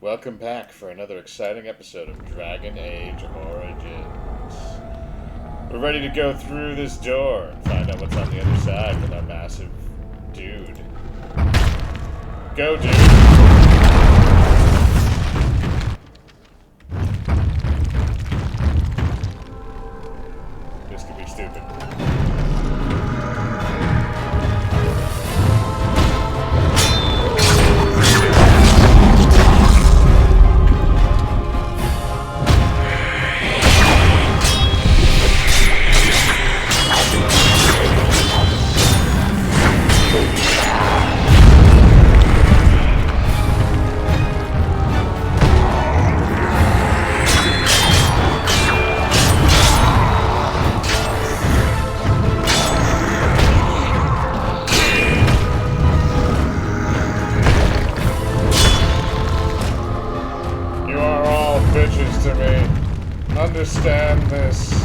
Welcome back for another exciting episode of Dragon Age Origins. We're ready to go through this door and find out what's on the other side with our massive dude. Go, dude! This could be stupid. To me. Understand this.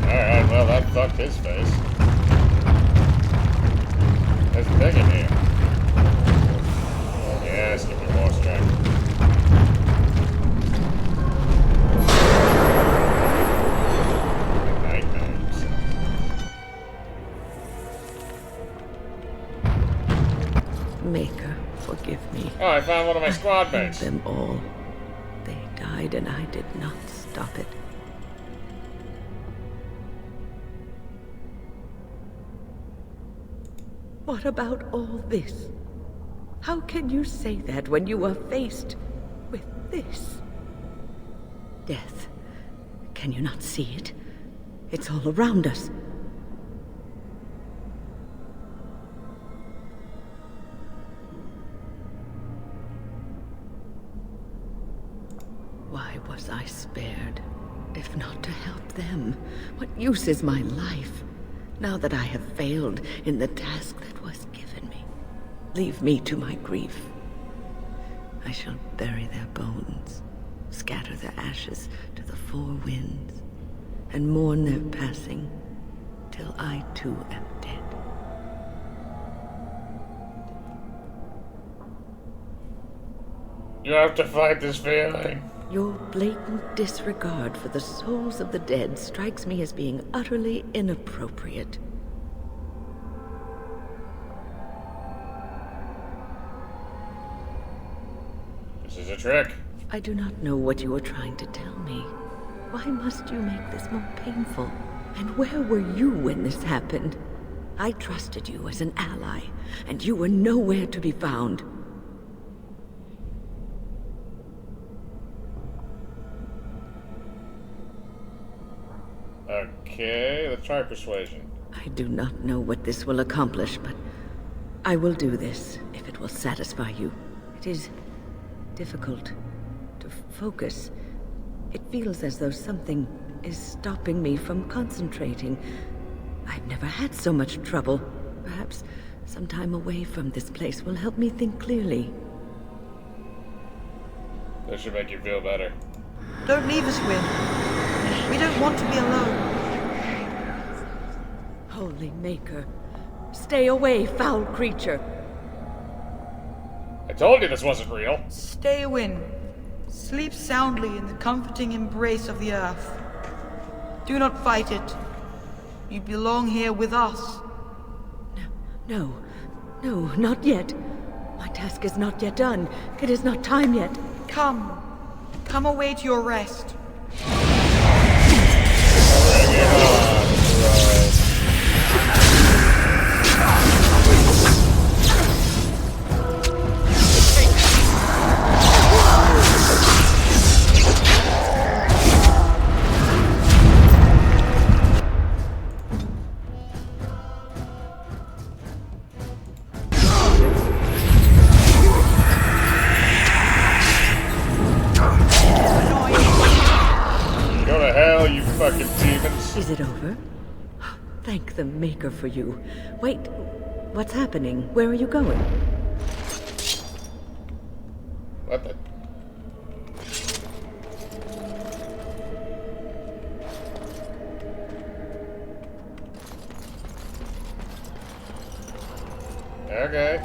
Alright, well that fucked his face. There's big in here. Yes, give me more strength. Nightmares. Maker, forgive me. Oh, I found one of my squad mates. Them all. They died and I did not stop it. What about all this? How can you say that when you are faced with this? Death. Can you not see it? It's all around us. Why was I spared? If not to help them, what use is my life? Now that I have failed in the task that was given me, leave me to my grief. I shall bury their bones, scatter their ashes to the four winds, and mourn their passing till I too am dead. You have to fight this feeling. Your blatant disregard for the souls of the dead strikes me as being utterly inappropriate. This is a trick. I do not know what you are trying to tell me. Why must you make this more painful? And where were you when this happened? I trusted you as an ally, and you were nowhere to be found. Okay, let's try persuasion. I do not know what this will accomplish, but I will do this if it will satisfy you. It is difficult to focus. It feels as though something is stopping me from concentrating. I've never had so much trouble. Perhaps some time away from this place will help me think clearly. This should make you feel better. Don't leave us, Wynn. We don't want to be alone. Holy Maker, stay away, foul creature. I told you this wasn't real. Stay, Wynn. Sleep soundly in the comforting embrace of the earth. Do not fight it. You belong here with us. No, not yet. My task is not yet done. It is not time yet. Come await your rest. Is it over? Thank the Maker for you. Wait, what's happening? Where are you going? What the? Okay.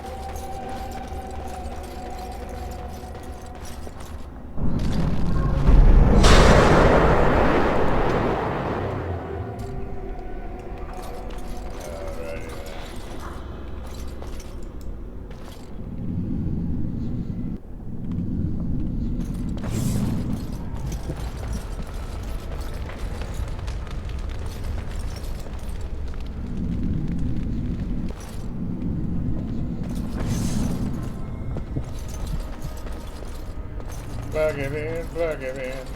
Plug it in, plug it in.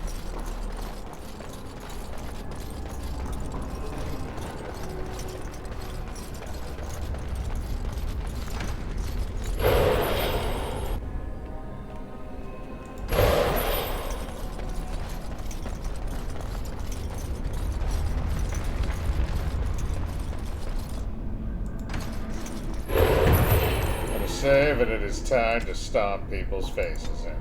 I'm gonna say that it is time to stomp people's faces in.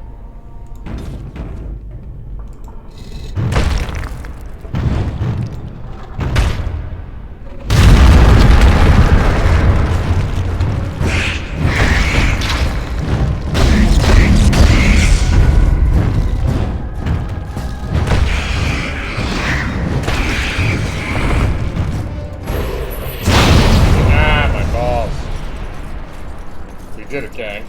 Did it, gang.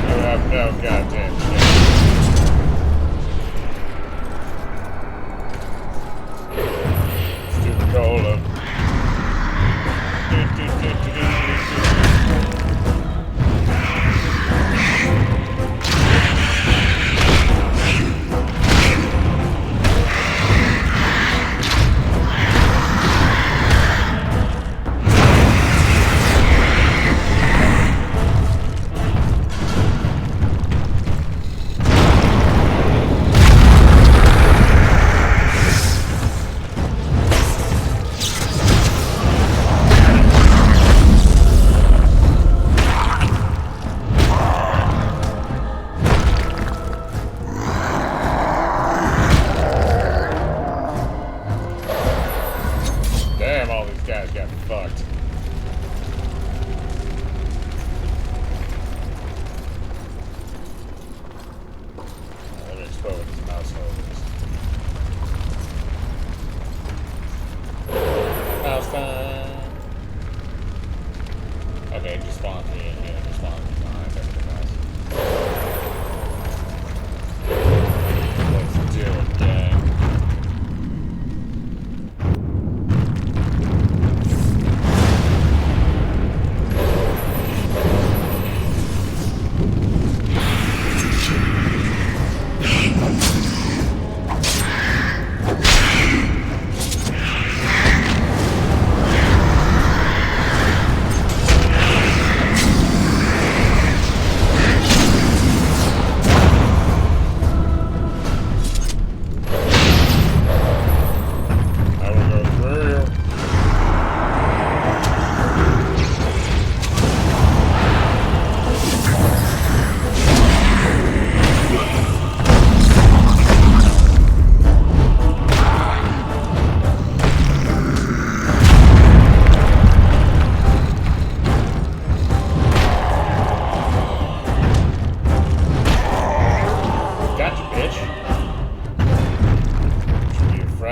You have no goddamn chance. Stupid cola. Damn, all these guys got fucked. Let me explore what this mouse is. Mouse time. Okay, it just spawned me in here. It just spawned me behind everything else. Let's do it, gang.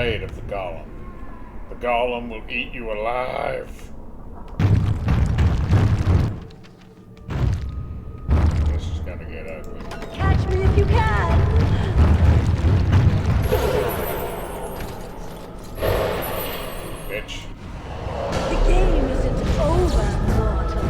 Of the golem. The golem will eat you alive. This is gonna get ugly. Catch me if you can! Bitch. The game isn't over, mortal.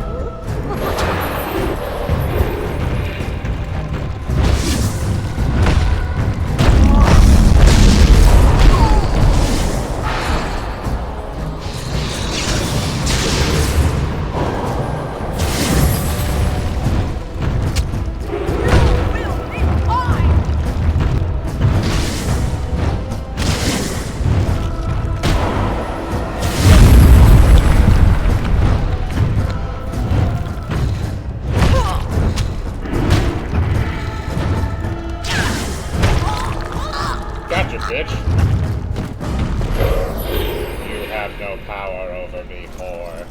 no power over me more.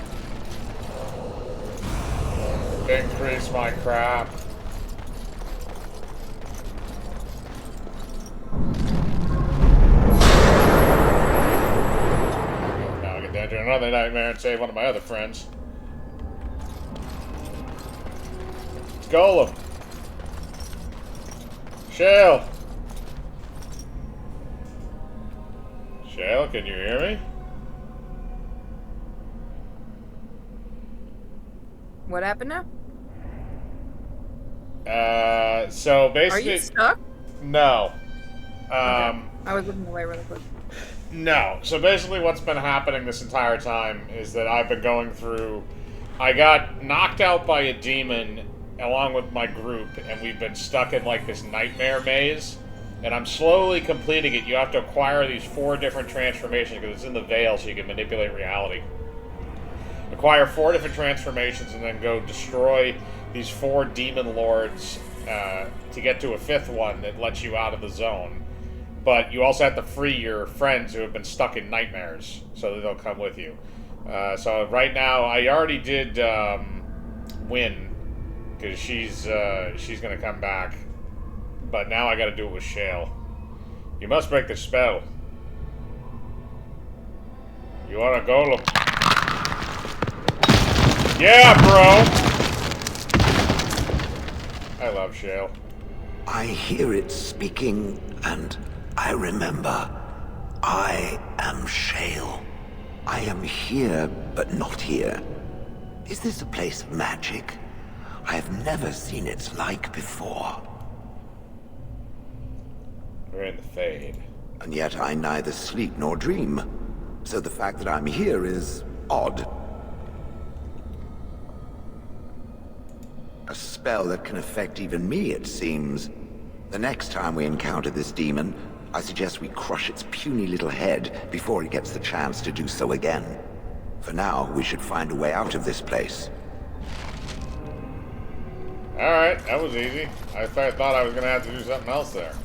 Increase my crap. Now I get down to another nightmare and save one of my other friends. It's Golem. Shale. Shale, can you hear me? What happened now? So Are basically... you stuck? No. Okay. I was looking away really quick. No. So basically what's been happening this entire time is that I've been going through... I got knocked out by a demon along with my group, and we've been stuck in like this nightmare maze. And I'm slowly completing it. You have to acquire these 4 different transformations because it's in the veil, so you can manipulate reality. Acquire 4 different transformations and then go destroy these 4 demon lords to get to a 5th one that lets you out of the zone. But you also have to free your friends who have been stuck in nightmares so that they'll come with you. So right now, I already did win because she's going to come back. But now I gotta do it with Shale. You must break the spell. You are a golem. Yeah, bro! I love Shale. I hear it speaking, and I remember. I am Shale. I am here, but not here. Is this a place of magic? I have never seen its like before. We're in the Fade. And yet I neither sleep nor dream. So the fact that I'm here is odd. A spell that can affect even me, it seems. The next time we encounter this demon, I suggest we crush its puny little head before it gets the chance to do so again. For now, we should find a way out of this place. Alright, that was easy. I thought I was gonna have to do something else there.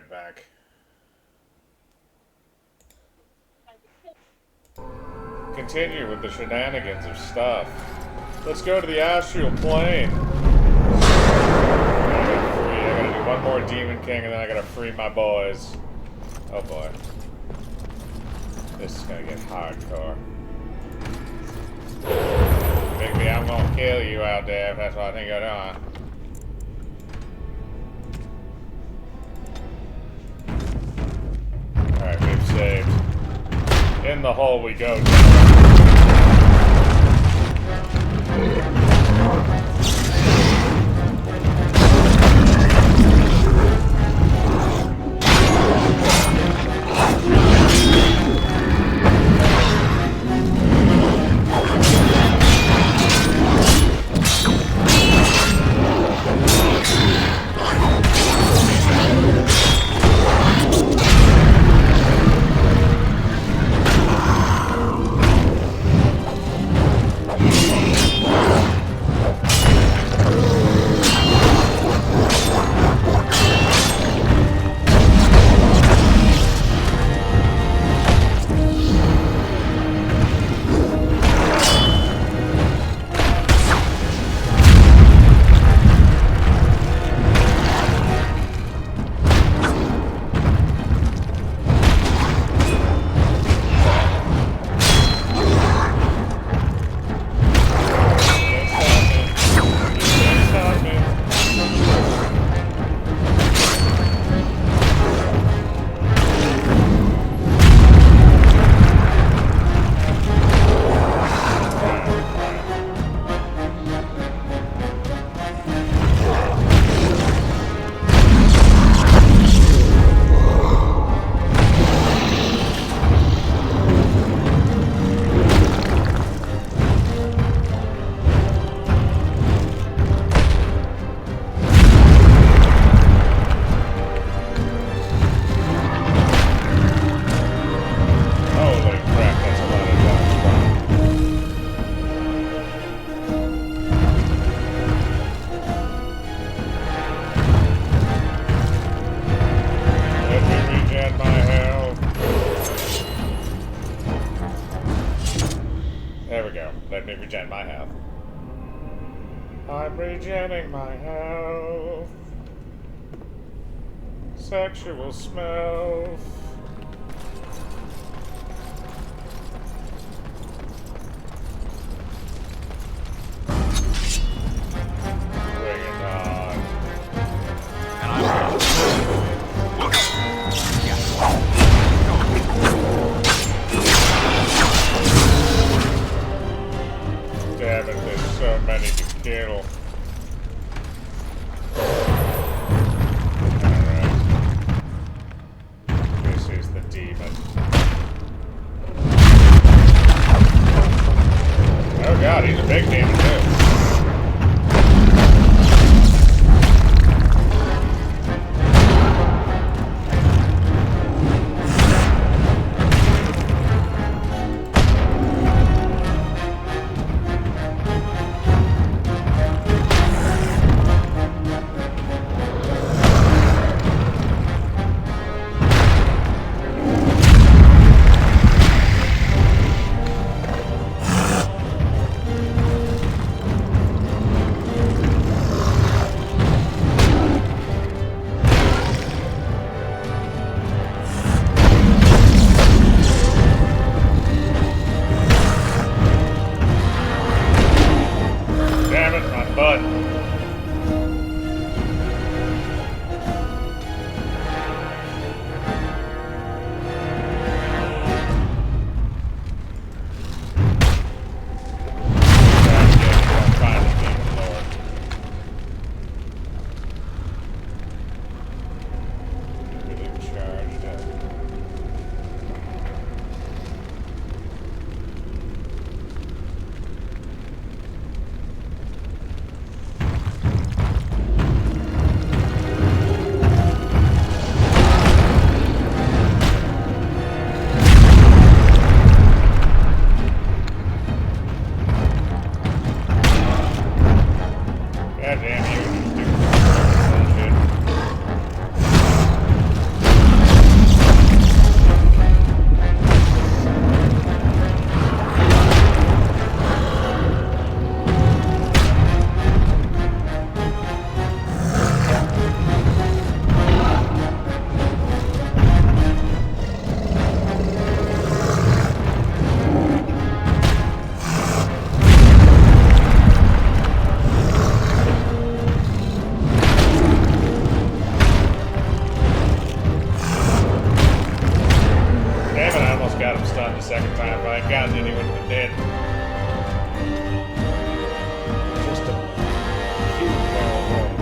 Back. Continue with the shenanigans of stuff. Let's go to the astral plane. I gotta do one more Demon King and then I gotta free my boys. Oh boy. This is gonna get hardcore. Baby, I'm gonna kill you out there if that's what I think you're doing. Alright, we've saved. In the hole we go. go. Let me regen my health. I'm regenning my health. Sexual smells. Bring it on. Damn it, there's so many to kill. Alright. This is the demon. Oh god, he's a big demon too. Damn it, my butt. I'm trying to keep it lower. Really charged up. God damn you, you stupid bullshit. Damn it, I almost got him stunned the second time. If I had gotten it, he would have been dead. Just a cute little boy.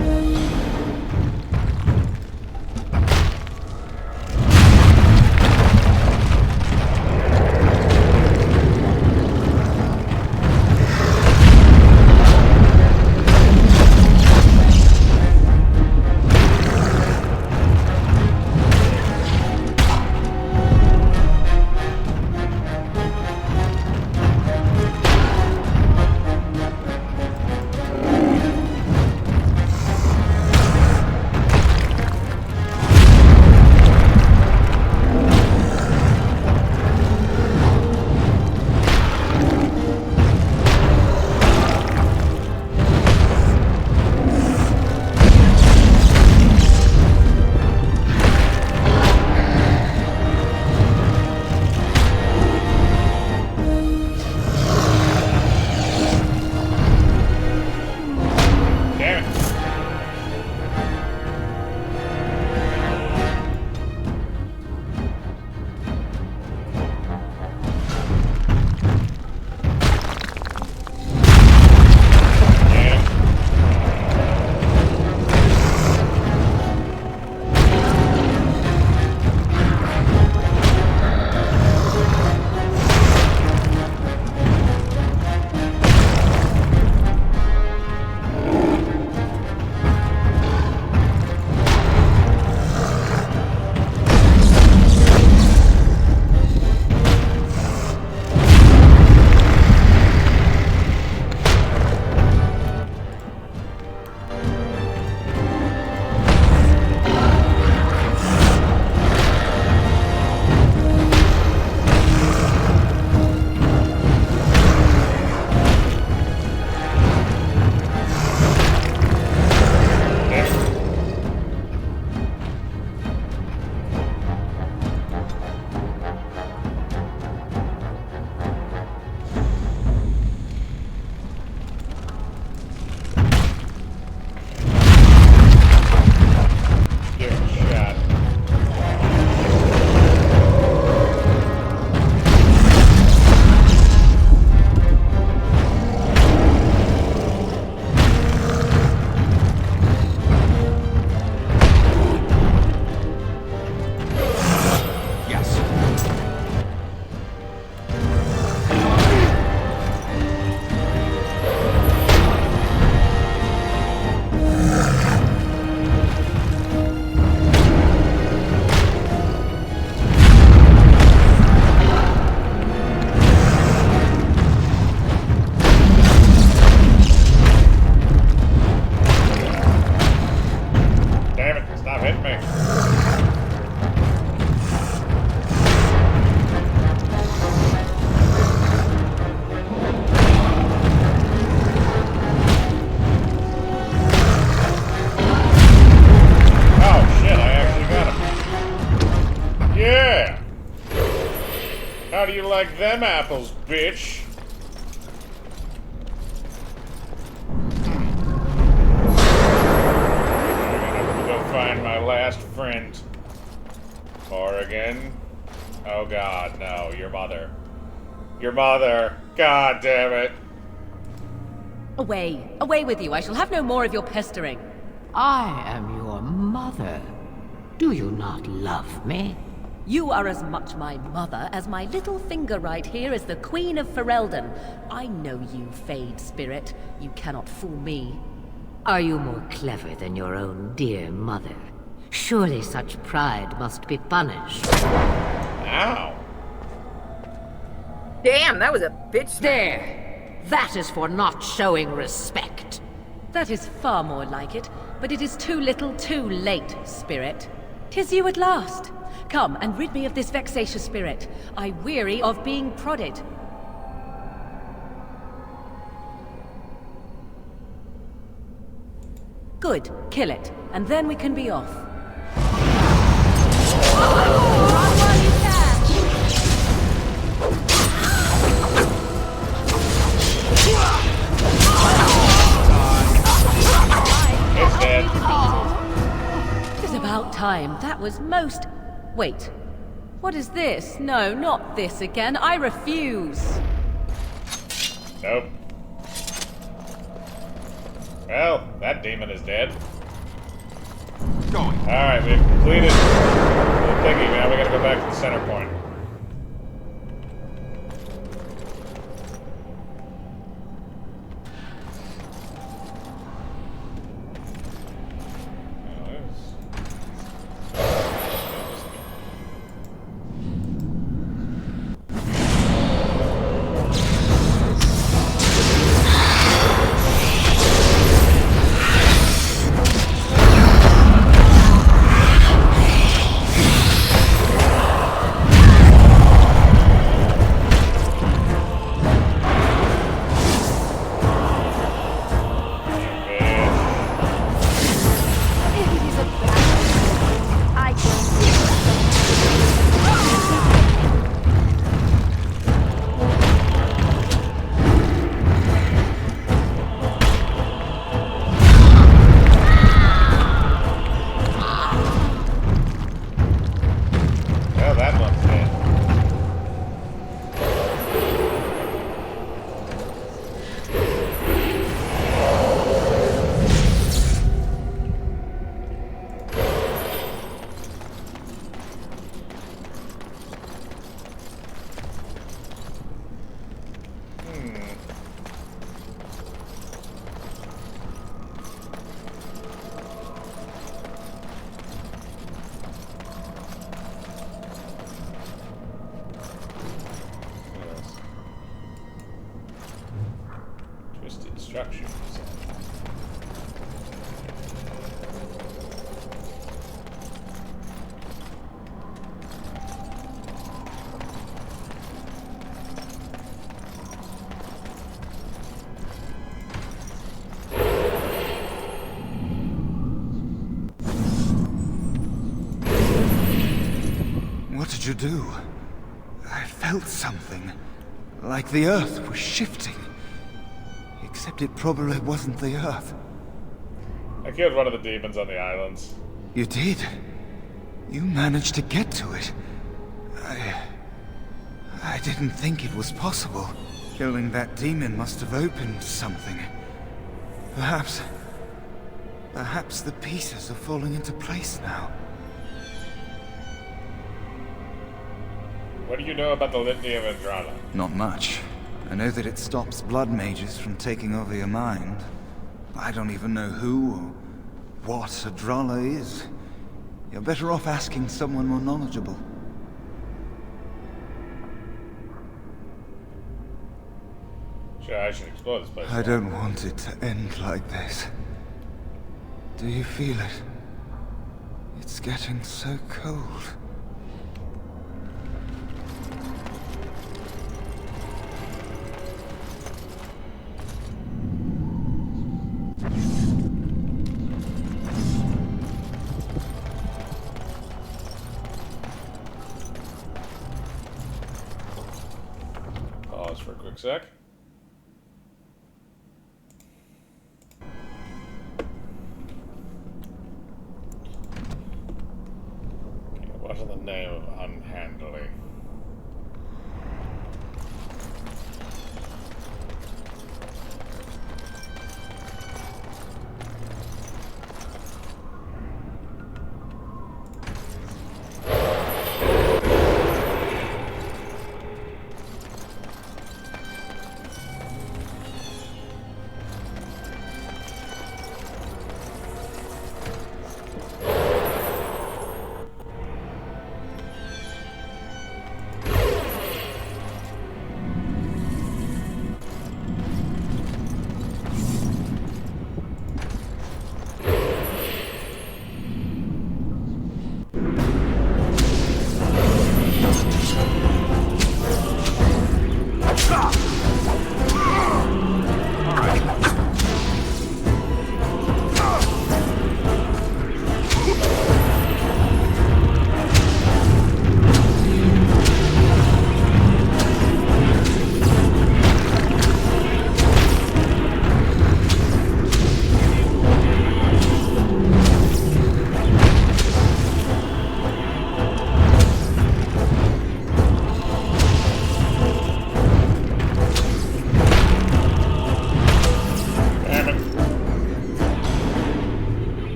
like them apples, bitch. I'm gonna go find my last friend. Oregon. Oh god, no, your mother. Your mother. God damn it. Away. Away with you. I shall have no more of your pestering. I am your mother. Do you not love me? You are as much my mother as my little finger right here is the Queen of Ferelden. I know you, Fade Spirit. You cannot fool me. Are you more clever than your own dear mother? Surely such pride must be punished. Ow. Damn, that was a bitch. There! That is for not showing respect. That is far more like it, but it is too little too late, Spirit. 'Tis you at last. Come and rid me of this vexatious spirit. I weary of being prodded. Good. Kill it, and then we can be off. Run while you can! It's dead. It's about time. That was most... Wait. What is this? No, not this again. I refuse. Nope. Well, that demon is dead. Going. Alright, we've completed the thingy. Now we gotta go back to the center point. Structures. What did you do? I felt something. Like the earth was shifting. Except it probably wasn't the earth. I killed one of the demons on the islands. You did? You managed to get to it. I didn't think it was possible. Killing that demon must have opened something. Perhaps the pieces are falling into place now. What do you know about the Litany of Andrana? Not much. I know that it stops blood mages from taking over your mind. I don't even know who or what Adrala is. You're better off asking someone more knowledgeable. Sure, I should explore this place. I don't want it to end like this. Do you feel it? It's getting so cold. for a quick sec. Okay, what's the name of unhandily?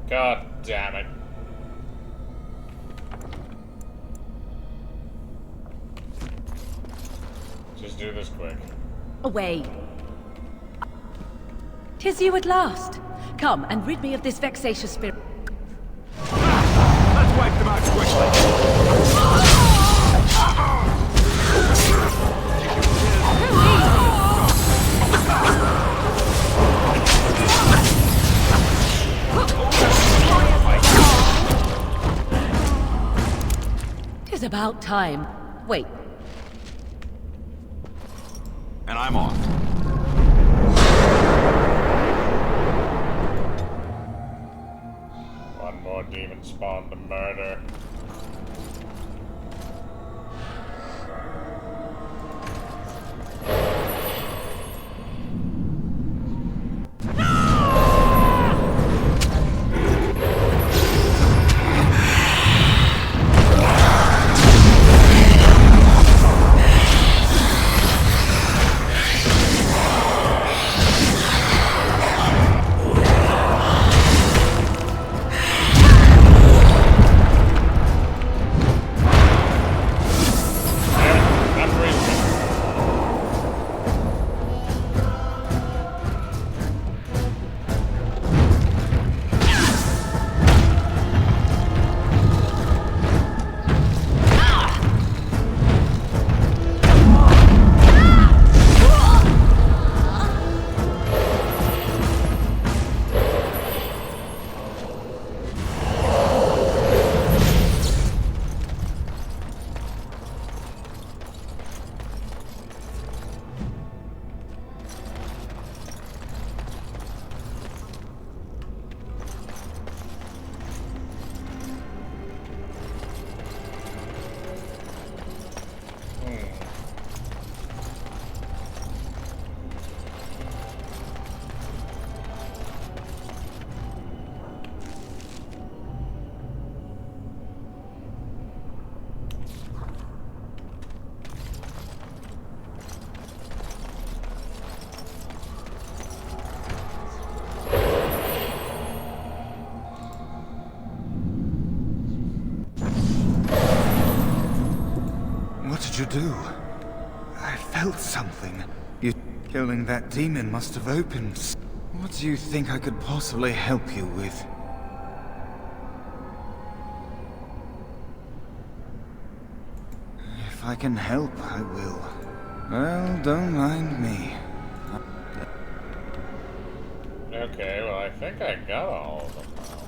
God damn it. Just do this quick. Away. 'Tis you at last. Come and rid me of this vexatious spirit. Let's wipe them out quickly. Tis about time. Wait. And I'm off. One more demon spawn to murder. What did you do? I felt something. You killing that demon must have opened. What do you think I could possibly help you with? If I can help, I will. Well, don't mind me. Okay, well I think I got all of them now.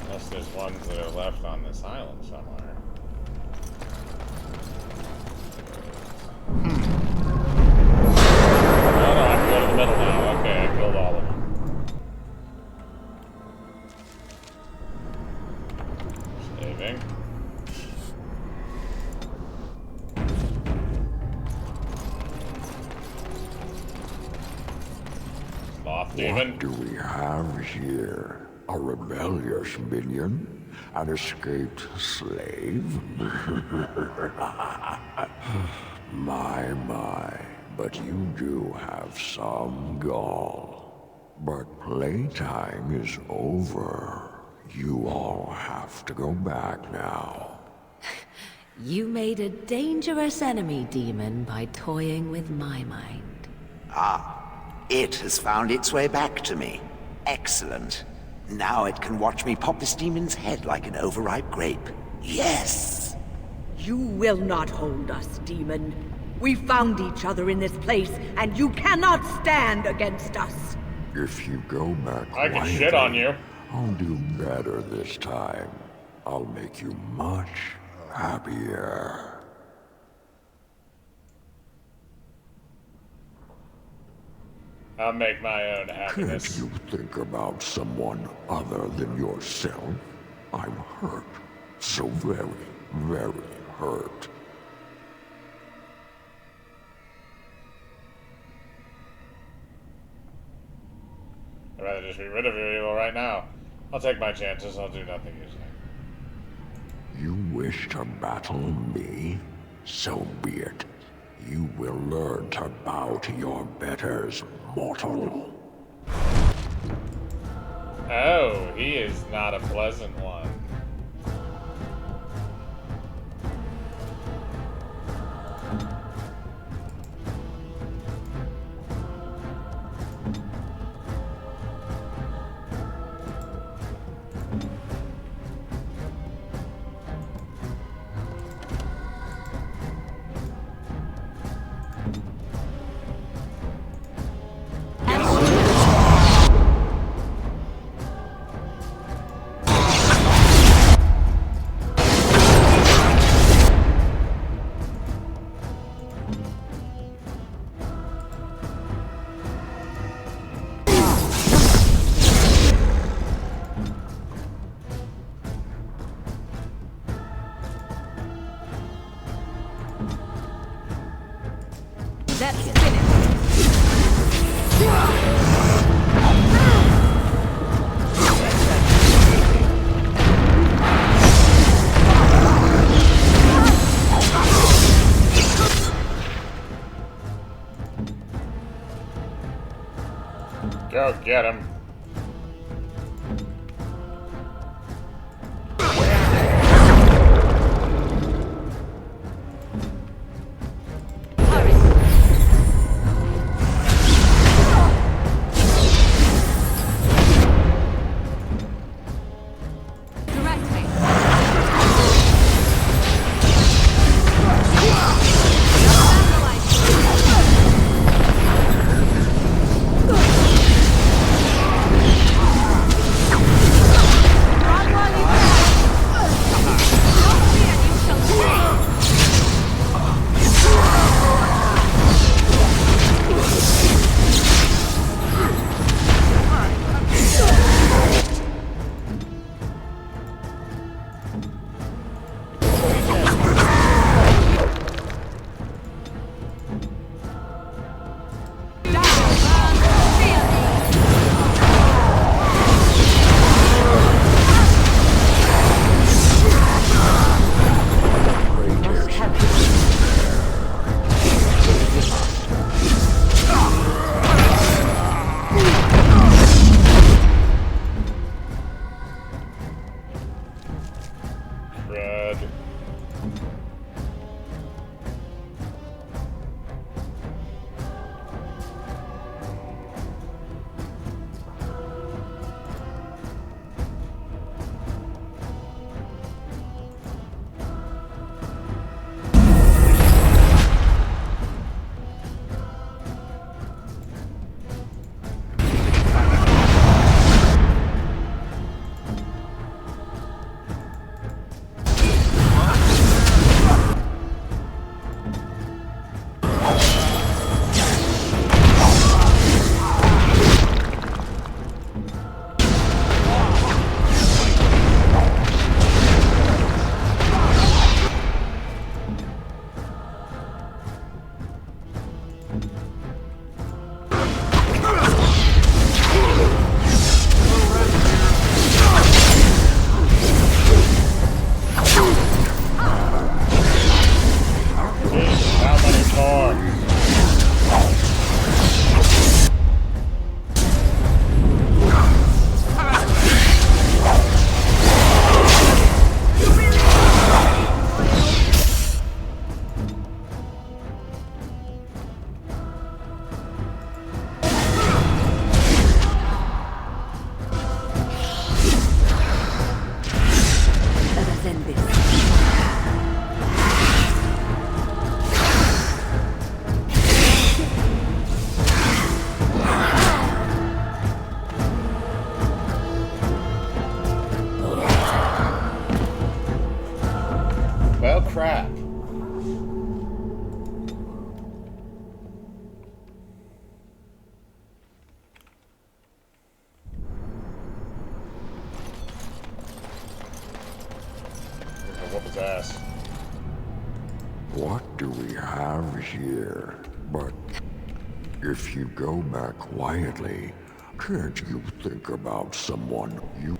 Unless there's ones that are left on this island somewhere. Oh no, I can go to the middle now. Okay, I killed all of them. demon. What do we have here? A rebellious minion? An escaped slave? My, but you do have some gall. But playtime is over. You all have to go back now. You made a dangerous enemy, demon, by toying with my mind. It has found its way back to me. Excellent. Now it can watch me pop this demon's head like an overripe grape. Yes! You will not hold us, demon. We found each other in this place, and you cannot stand against us. If you go back I can quietly, shit on you. I'll do better this time. I'll make you much happier. I'll make my own Can't happiness. you think about someone other than yourself? I'm hurt. So very, very hurt. I'd rather just be rid of your evil right now. I'll take my chances. I'll do nothing usually. You wish to battle me? So be it. You will learn to bow to your betters, mortal. Oh, he is not a pleasant one. Let's finish. Go get him. do we have here? But if you go back quietly, can't you think about someone you...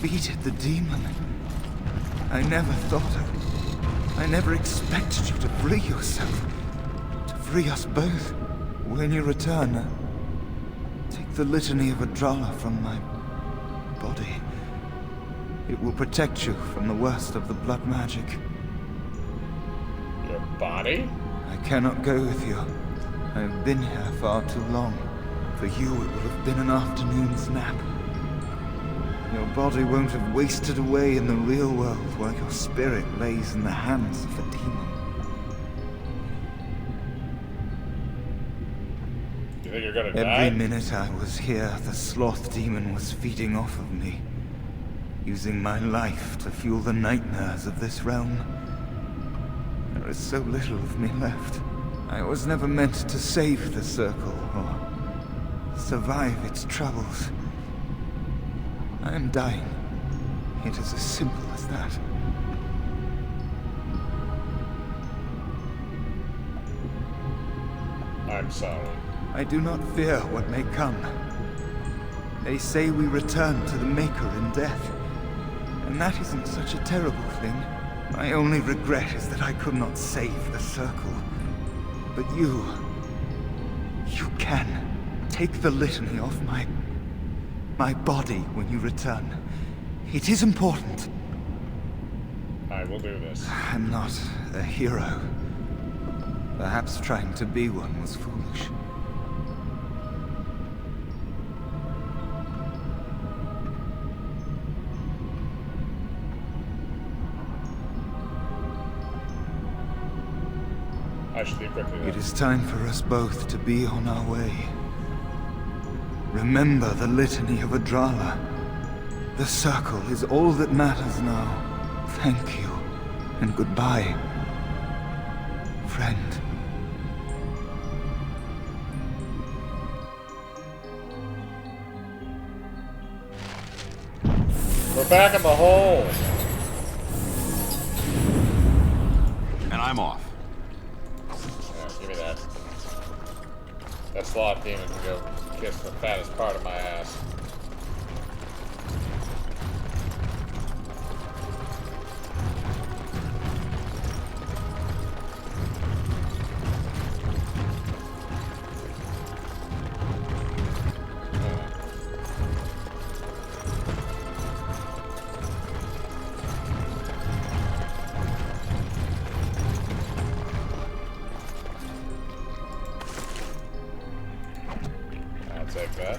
defeated the demon. I never thought I never expected you to free yourself. To free us both. When you return, take the litany of Adrala from my body. It will protect you from the worst of the blood magic. Your body? I cannot go with you. I have been here far too long. For you, it would have been an afternoon's nap. Your body won't have wasted away in the real world while your spirit lays in the hands of a demon. You think you're gonna die? Every minute I was here, the sloth demon was feeding off of me, using my life to fuel the nightmares of this realm. There is so little of me left. I was never meant to save the circle or survive its troubles. I am dying. It is as simple as that. I'm sorry. I do not fear what may come. They say we return to the Maker in death. And that isn't such a terrible thing. My only regret is that I could not save the circle. But you can. Take the litany off my body when you return. It is important. I will do this. I'm not a hero. Perhaps trying to be one was foolish. I should leave quickly then. It is time for us both to be on our way. Remember the litany of Adrala. The circle is all that matters now. Thank you, and goodbye, friend. We're back in the hole! And I'm off. Yeah, give me that. That sloth demon can go kiss the fattest part of my ass. Take that.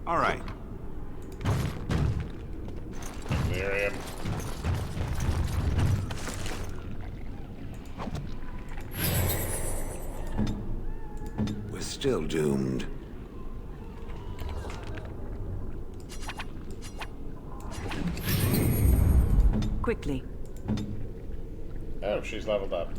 All right. Delirium. We're still doomed. Quickly. Oh, she's leveled up.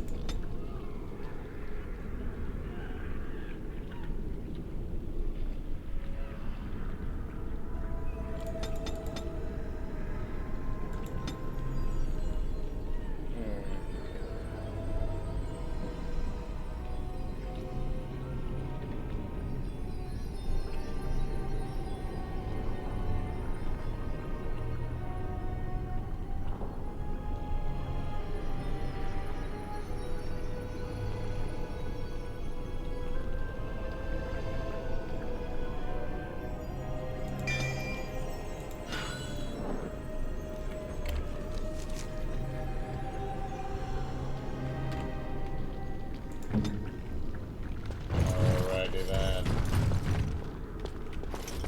Alrighty then.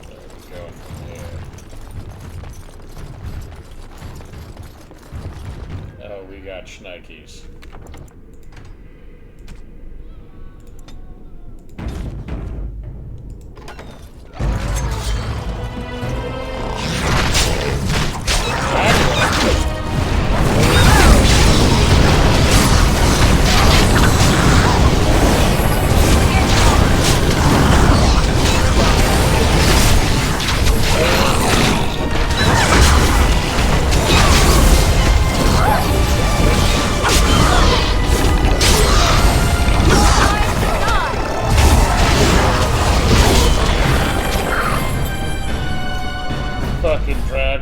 Where are we going from here? Oh, we got shnikes.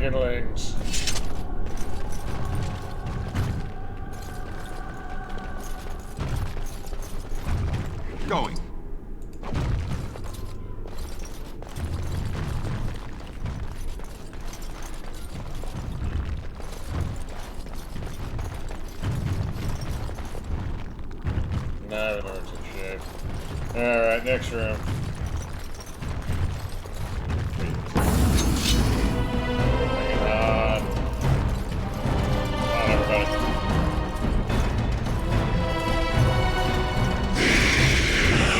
dragonlings. Going. Now we know it's in shape. Alright, next room. Hang on. Come on, everybody.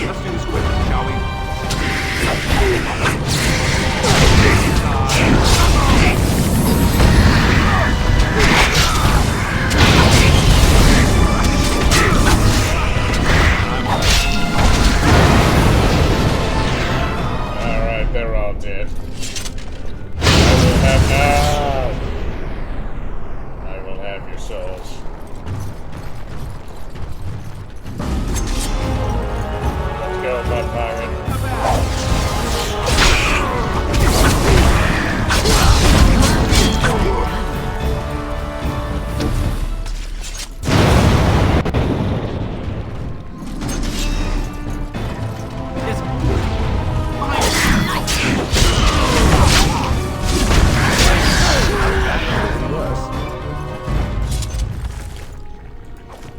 Let's do this quickly, shall we? Alright, they're all dead. I will have now. I will have your souls. Let's go, Bud Pirate.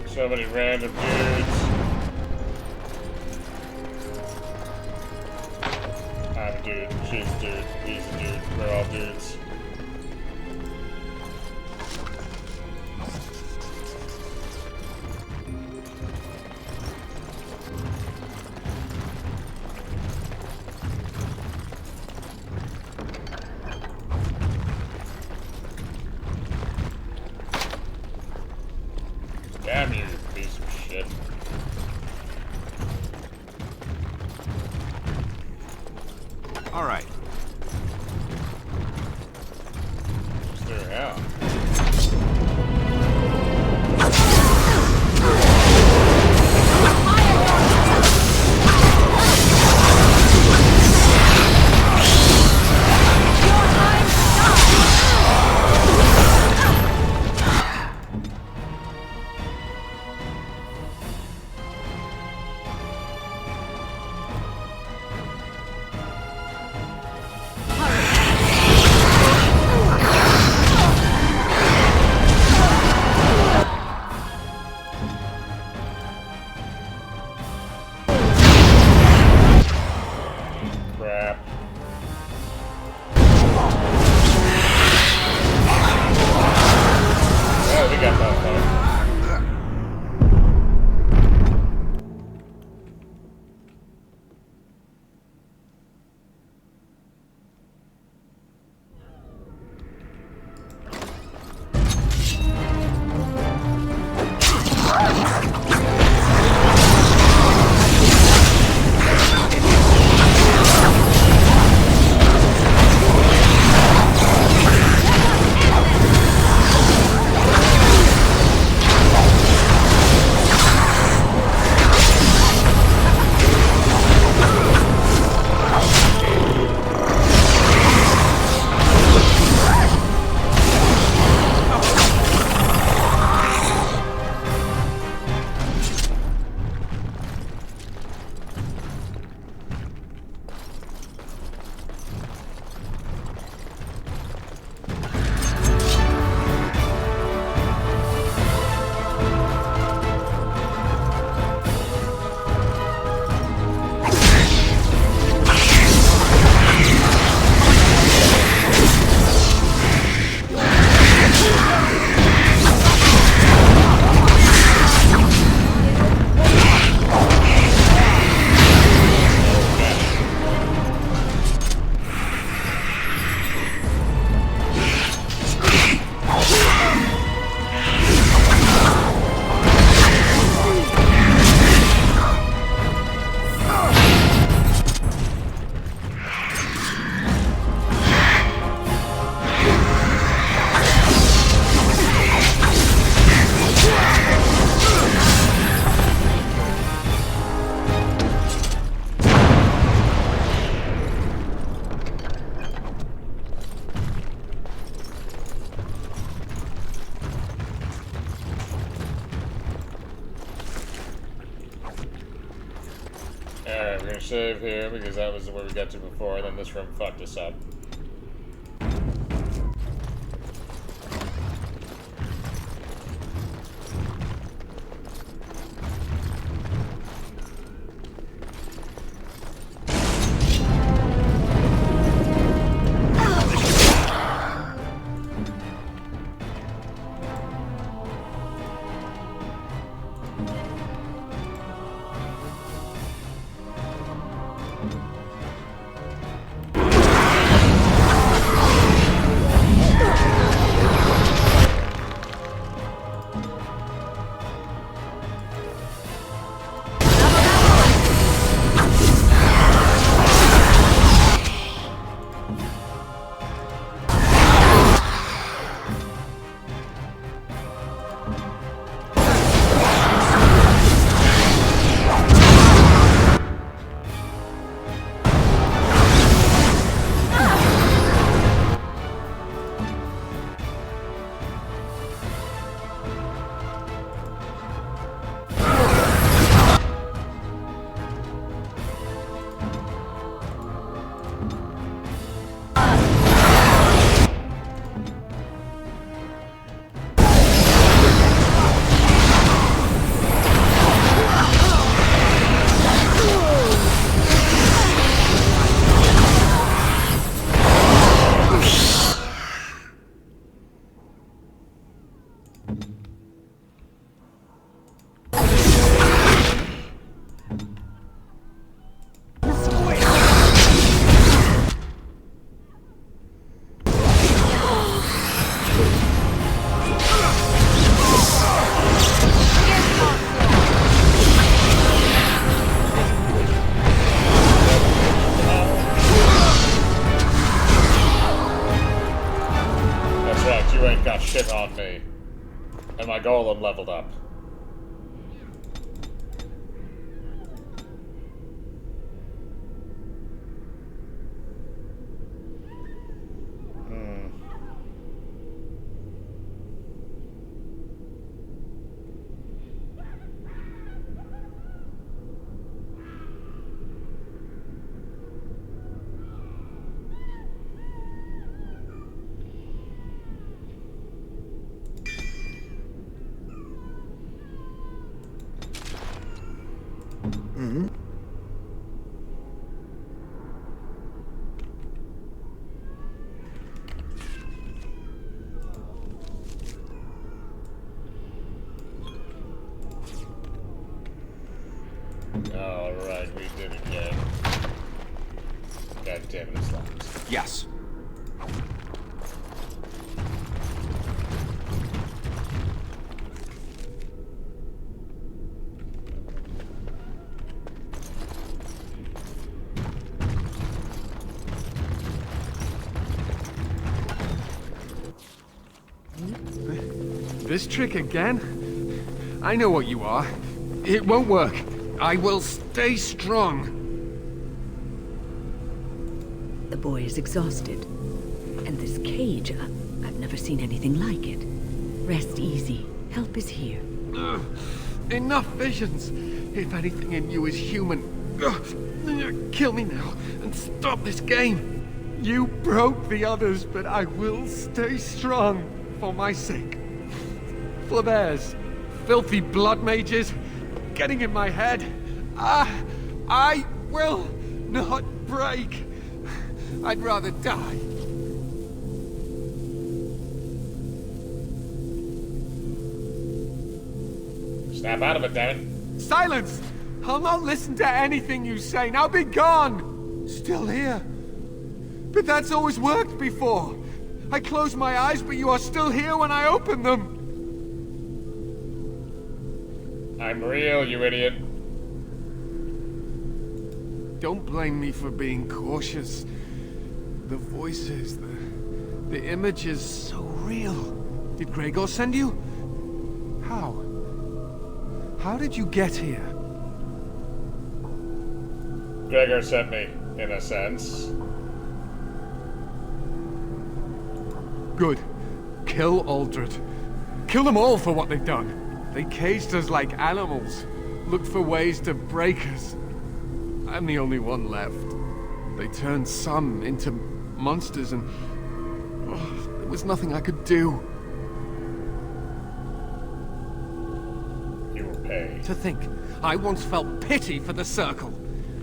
So many random dudes. I'm a dude. She's a dude. He's a dude. We're all dudes. Damn you, piece of shit. All right. Just through hell. Alright, we're gonna save here because that was where we got to before, and then this room fucked us up. Shit on me. And my golem leveled up. Alright, we did it again. God damn it, it's locked. Yes. This trick again? I know what you are. It won't work. I will stay strong. The boy is exhausted. And this cage, I've never seen anything like it. Rest easy. Help is here. Enough visions. If anything in you is human, kill me now and stop this game. You broke the others, but I will stay strong for my sake. Flabears, filthy blood mages, getting in my head. I will not break. I'd rather die. Snap out of it, damn it. Silence! I'll not listen to anything you say. Now be gone! Still here. But that's always worked before. I close my eyes, but you are still here when I open them. I'm real, you idiot. Don't blame me for being cautious. The voices, the images, so real. Did Gregor send you? How? How did you get here? Gregor sent me, in a sense. Good. Kill Aldred. Kill them all for what they've done. They caged us like animals. Looked for ways to break us. I'm the only one left. They turned some into monsters and... there was nothing I could do. You will pay. To think, I once felt pity for the Circle.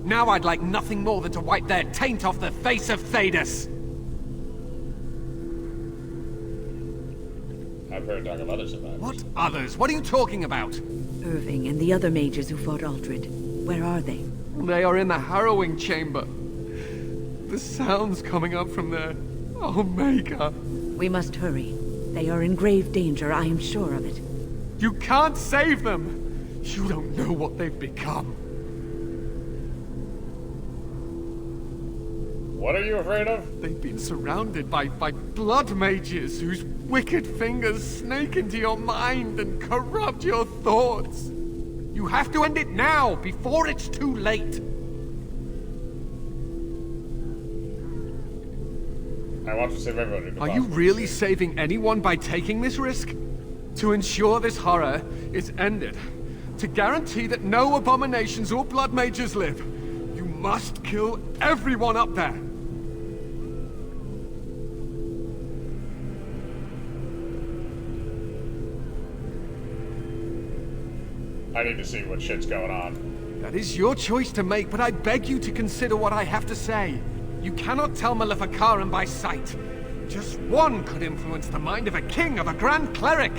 Now I'd like nothing more than to wipe their taint off the face of Thedas. I've heard talk of other survivors. What others? What are you talking about? Irving and the other mages who fought Aldred. Where are they? They are in the harrowing chamber. The sounds coming up from there. Omega. We must hurry. They are in grave danger, I am sure of it. You can't save them! You don't know what they've become. What are you afraid of? They've been surrounded by blood mages whose wicked fingers snake into your mind and corrupt your thoughts. You have to end it now, before it's too late. I want to save everyone. Are you really saving anyone by taking this risk? To ensure this horror is ended. To guarantee that no abominations or blood mages live, you must kill everyone up there. I need to see what shit's going on. That is your choice to make, but I beg you to consider what I have to say. You cannot tell Maleficarum by sight. Just one could influence the mind of a king, of a grand cleric.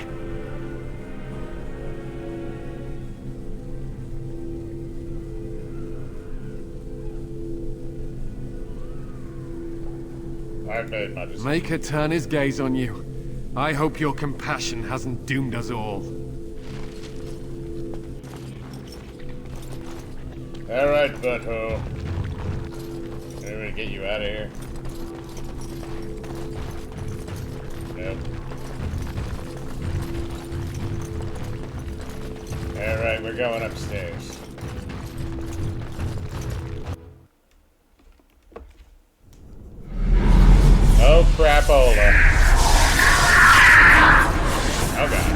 I've made my decision. Maker turn his gaze on you. I hope your compassion hasn't doomed us all. Alright, butthole. I'm gonna get you out of here. Nope. Alright, we're going upstairs. Oh, crapola. Oh, God.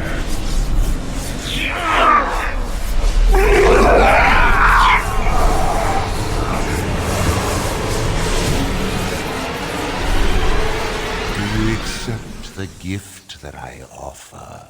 Do you accept the gift that I offer?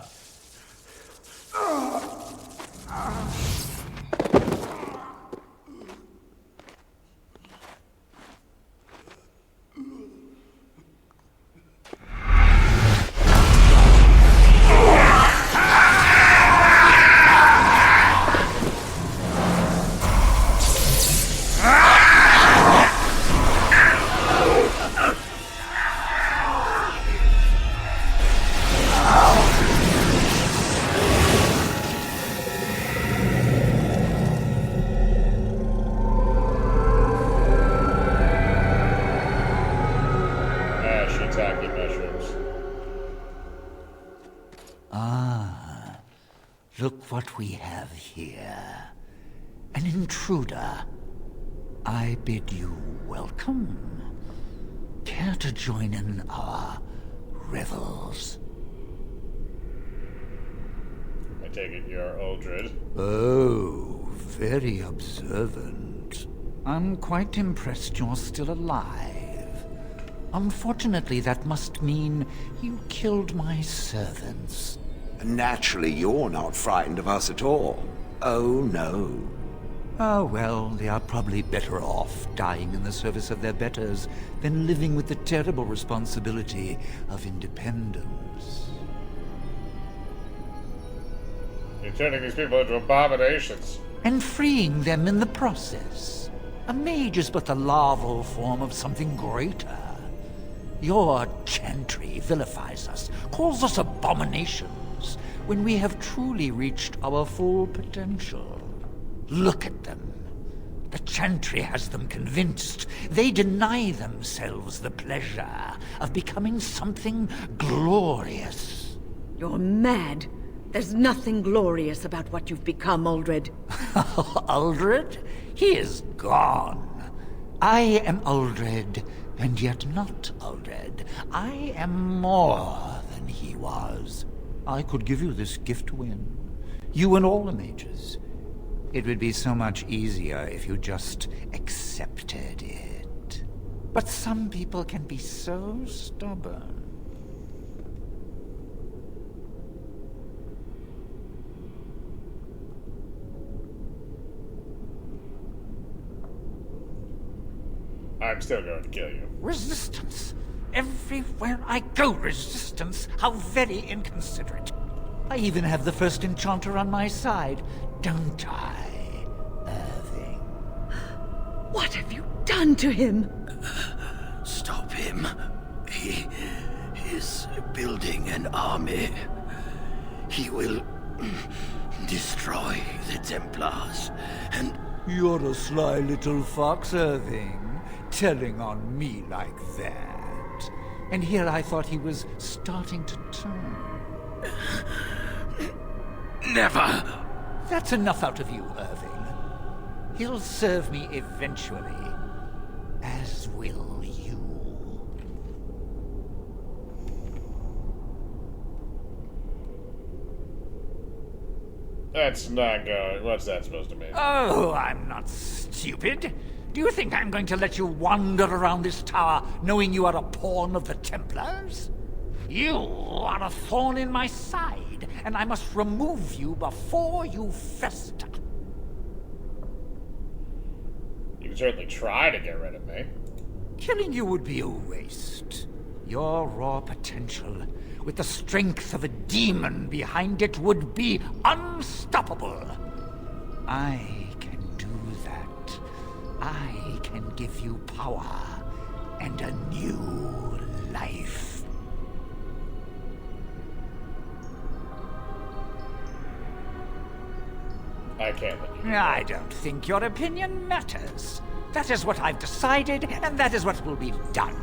Look what we have here. An intruder. I bid you welcome. Care to join in our revels? I take it you're Aldred. Oh, very observant. I'm quite impressed you're still alive. Unfortunately, that must mean you killed my servants. Naturally, you're not frightened of us at all. Oh, no. Oh, well, they are probably better off dying in the service of their betters than living with the terrible responsibility of independence. You're turning these people into abominations. And freeing them in the process. A mage is but the larval form of something greater. Your chantry vilifies us, calls us abominations, when we have truly reached our full potential. Look at them. The chantry has them convinced. They deny themselves the pleasure of becoming something glorious. You're mad. There's nothing glorious about what you've become, Aldred. Aldred? He is gone. I am Aldred, and yet not Aldred. I am more than he was. I could give you this gift to win. You and all the mages. It would be so much easier if you just accepted it. But some people can be so stubborn. I'm still going to kill you. Resistance. Everywhere I go, resistance. How very inconsiderate. I even have the first enchanter on my side, don't I, Irving? What have you done to him? Stop him. He is building an army. He will destroy the Templars, and... You're a sly little fox, Irving. Telling on me like that. And here I thought he was starting to turn. Never! That's enough out of you, Irving. He'll serve me eventually. As will you. That's not going... What's that supposed to mean? Oh, I'm not stupid. Do you think I'm going to let you wander around this tower knowing you are a pawn of the Templars? You are a thorn in my side, and I must remove you before you fester. You can certainly try to get rid of me. Killing you would be a waste. Your raw potential, with the strength of a demon behind it, would be unstoppable. I can do that. I can give you power and a new life. I can't let you. I don't think your opinion matters. That is what I've decided, and that is what will be done.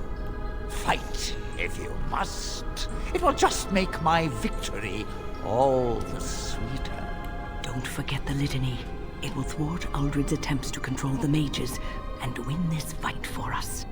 Fight, if you must. It will just make my victory all the sweeter. Don't forget the litany. It will thwart Uldred's attempts to control the mages and win this fight for us.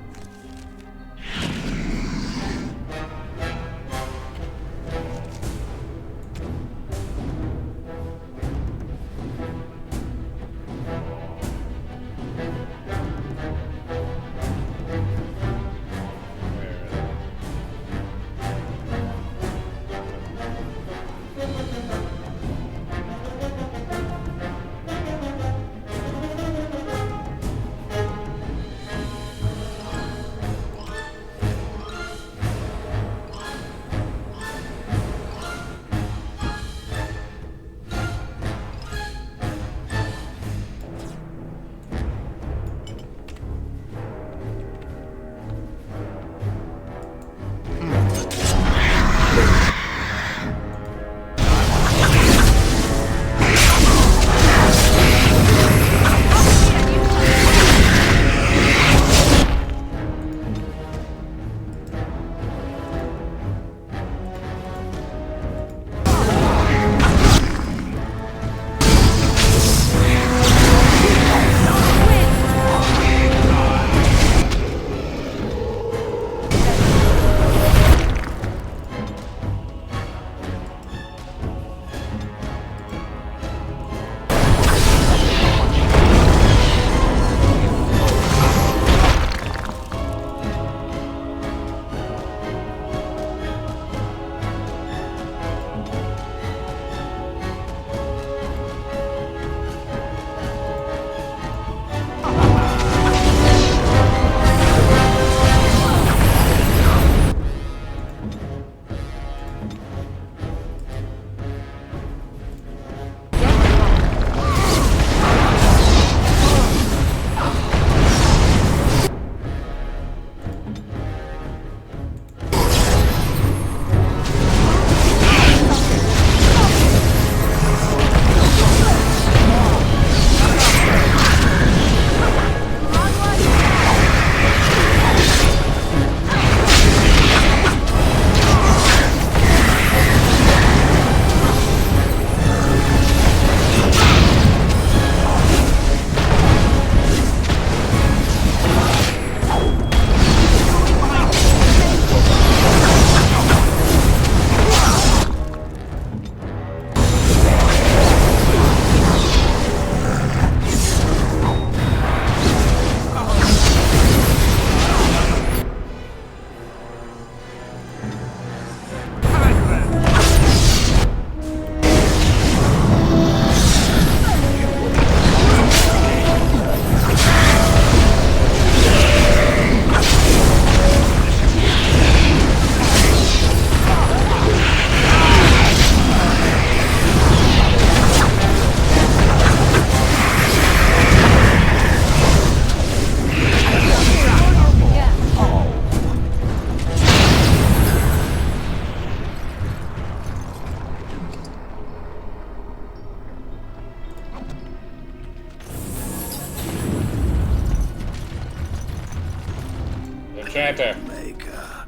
Chanter. Maker.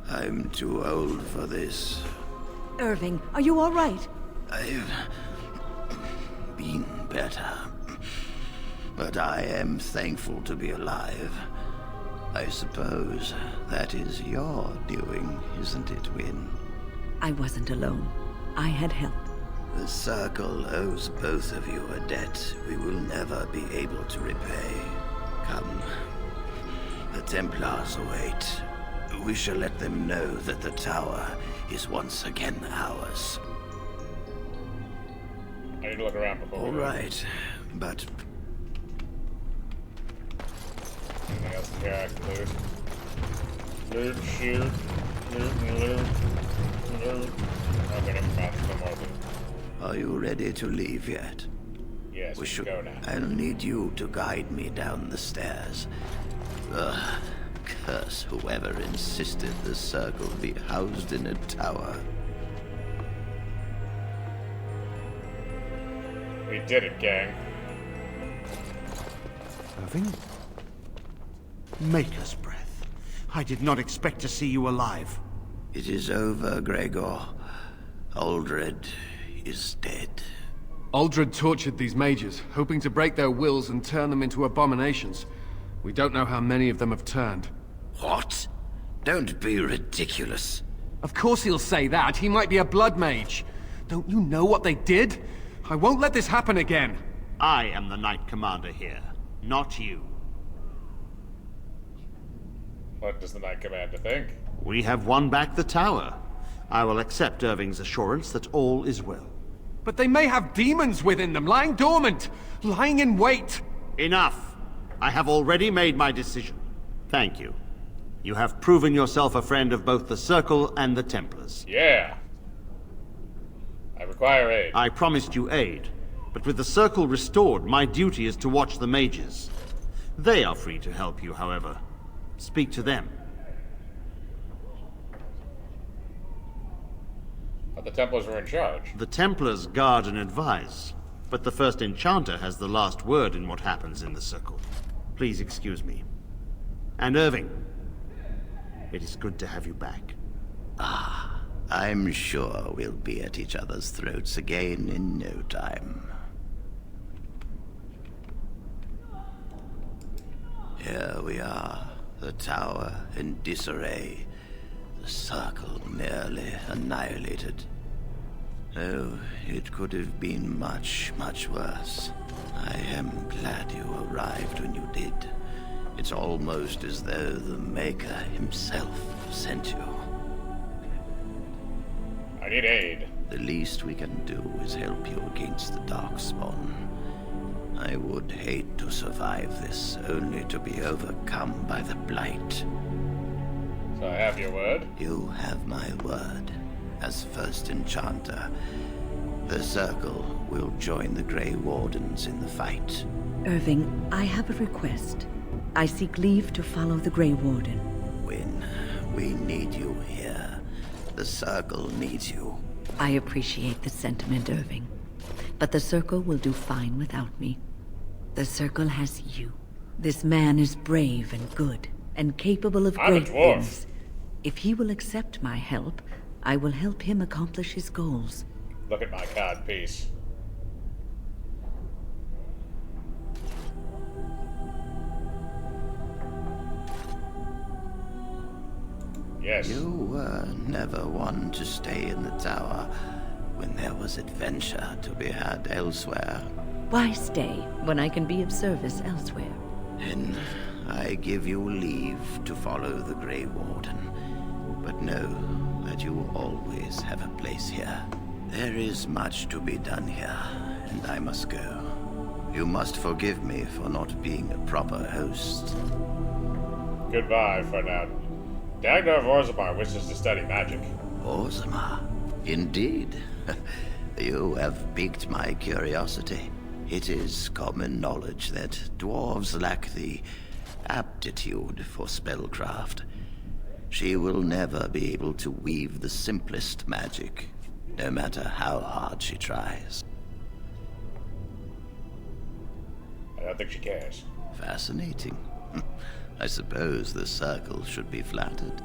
I'm too old for this. Irving, are you all right? I've been better. But I am thankful to be alive. I suppose that is your doing, isn't it, Win? I wasn't alone. I had help. The Circle owes both of you a debt we will never be able to repay. Come. The Templars await. We shall let them know that the tower is once again ours. I need to look around before. All right, but anything else in here I can loot? Loot, shoot, loot. Okay, never mind. There's no more loot. are you ready to leave yet? Yes, we should go now. I'll need you to guide me down the stairs. Ugh, curse whoever insisted the Circle be housed in a tower. We did it, gang. Irving? Maker's breath. I did not expect to see you alive. It is over, Gregor. Aldred is dead. Aldred tortured these mages, hoping to break their wills and turn them into abominations. We don't know how many of them have turned. What? Don't be ridiculous. Of course he'll say that. He might be a blood mage. Don't you know what they did? I won't let this happen again. I am the Knight Commander here, not you. What does the Knight Commander think? We have won back the tower. I will accept Irving's assurance that all is well. But they may have demons within them, lying dormant, lying in wait. Enough! I have already made my decision. Thank you. You have proven yourself a friend of both the Circle and the Templars. Yeah. I require aid. I promised you aid, but with the Circle restored, my duty is to watch the mages. They are free to help you, however. Speak to them. But the Templars were in charge. The Templars guard and advise, but the first Enchanter has the last word in what happens in the Circle. Please excuse me. And Irving, it is good to have you back. Ah, I'm sure we'll be at each other's throats again in no time. Here we are, the tower in disarray, the Circle nearly annihilated. Oh, it could have been much, much worse. I am glad you arrived when you did. It's almost as though the Maker himself sent you. I need aid. The least we can do is help you against the Darkspawn. I would hate to survive this, only to be overcome by the Blight. So I have your word? You have my word. As first Enchanter, the Circle will join the Grey Wardens in the fight. Irving, I have a request. I seek leave to follow the Grey Warden. Win, we need you here. The Circle needs you. I appreciate the sentiment, Irving. But the Circle will do fine without me. The Circle has you. This man is brave and good, and capable of I'm a great dwarf. things. If he will accept my help, I will help him accomplish his goals. Look at my cod piece. Yes. You were never one to stay in the tower when there was adventure to be had elsewhere. Why stay when I can be of service elsewhere? Then I give you leave to follow the Grey Warden. But know that you will always have a place here. There is much to be done here, and I must go. You must forgive me for not being a proper host. Goodbye for now. Dagnar of Orzammar wishes to study magic. Orzammar? Indeed. You have piqued my curiosity. It is common knowledge that dwarves lack the aptitude for spellcraft. She will never be able to weave the simplest magic, no matter how hard she tries. I don't think she cares. Fascinating. I suppose the circle should be flattered.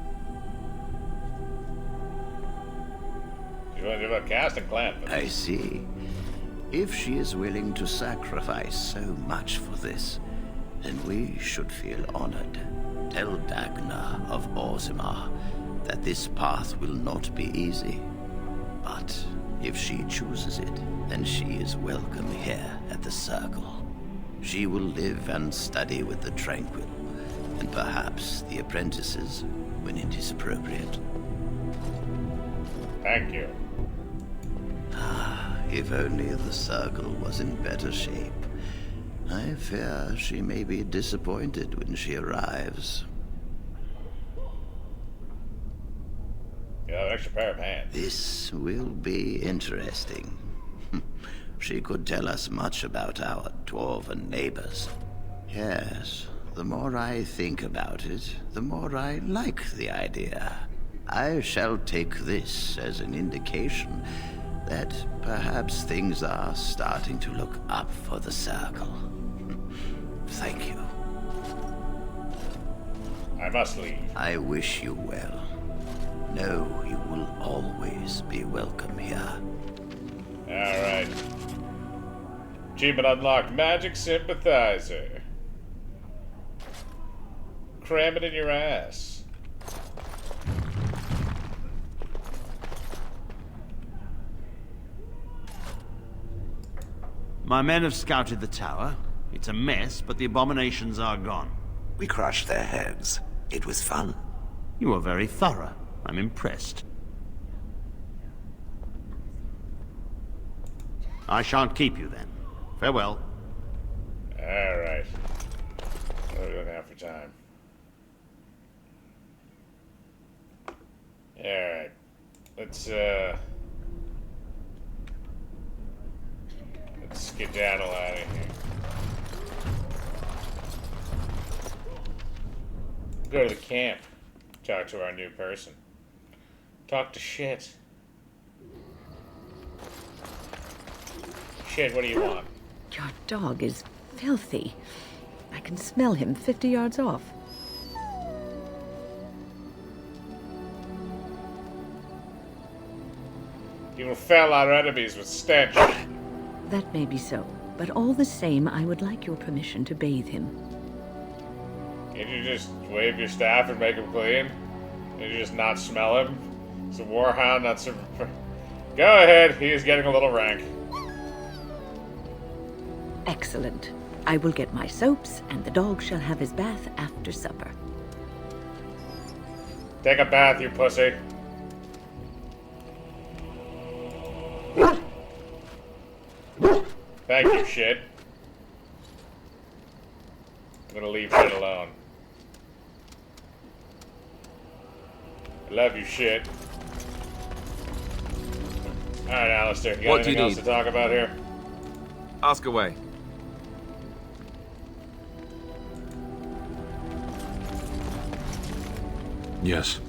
You want to do about casting clan? I see. If she is willing to sacrifice so much for this, then we should feel honored. Tell Dagna of Orzammar that this path will not be easy. But if she chooses it, then she is welcome here at the Circle. She will live and study with the Tranquil, and perhaps the apprentices when it is appropriate. Thank you. If only the Circle was in better shape. I fear she may be disappointed when she arrives. You have an extra pair of hands. This will be interesting. She could tell us much about our dwarven neighbors. Yes, the more I think about it, the more I like the idea. I shall take this as an indication that perhaps things are starting to look up for the Circle. Thank you. I must leave. I wish you well. Know you will always be welcome here. Alright. Achievement unlocked. Magic Sympathizer. Cram it in your ass. My men have scouted the tower. It's a mess, but the abominations are gone. We crushed their heads. It was fun. You were very thorough. I'm impressed. I shan't keep you then. Farewell. Alright. What are we looking at for time? Alright. Let's skedaddle out of here. Go to the camp. Talk to our new person. Talk to shit. Shit, what do you want? Your dog is filthy. I can smell him 50 yards off. You will fell our enemies with stench. That may be so, but all the same, I would like your permission to bathe him. Can you just wave your staff and make him clean? Can you just not smell him? It's a warhound, that's a... Go ahead, he is getting a little rank. Excellent. I will get my soaps, and the dog shall have his bath after supper. Take a bath, you pussy. Thank you, shit. I'm gonna leave shit alone. I love you, shit. Alright, Alistair, you got anything else to talk about here? Ask away. Yes.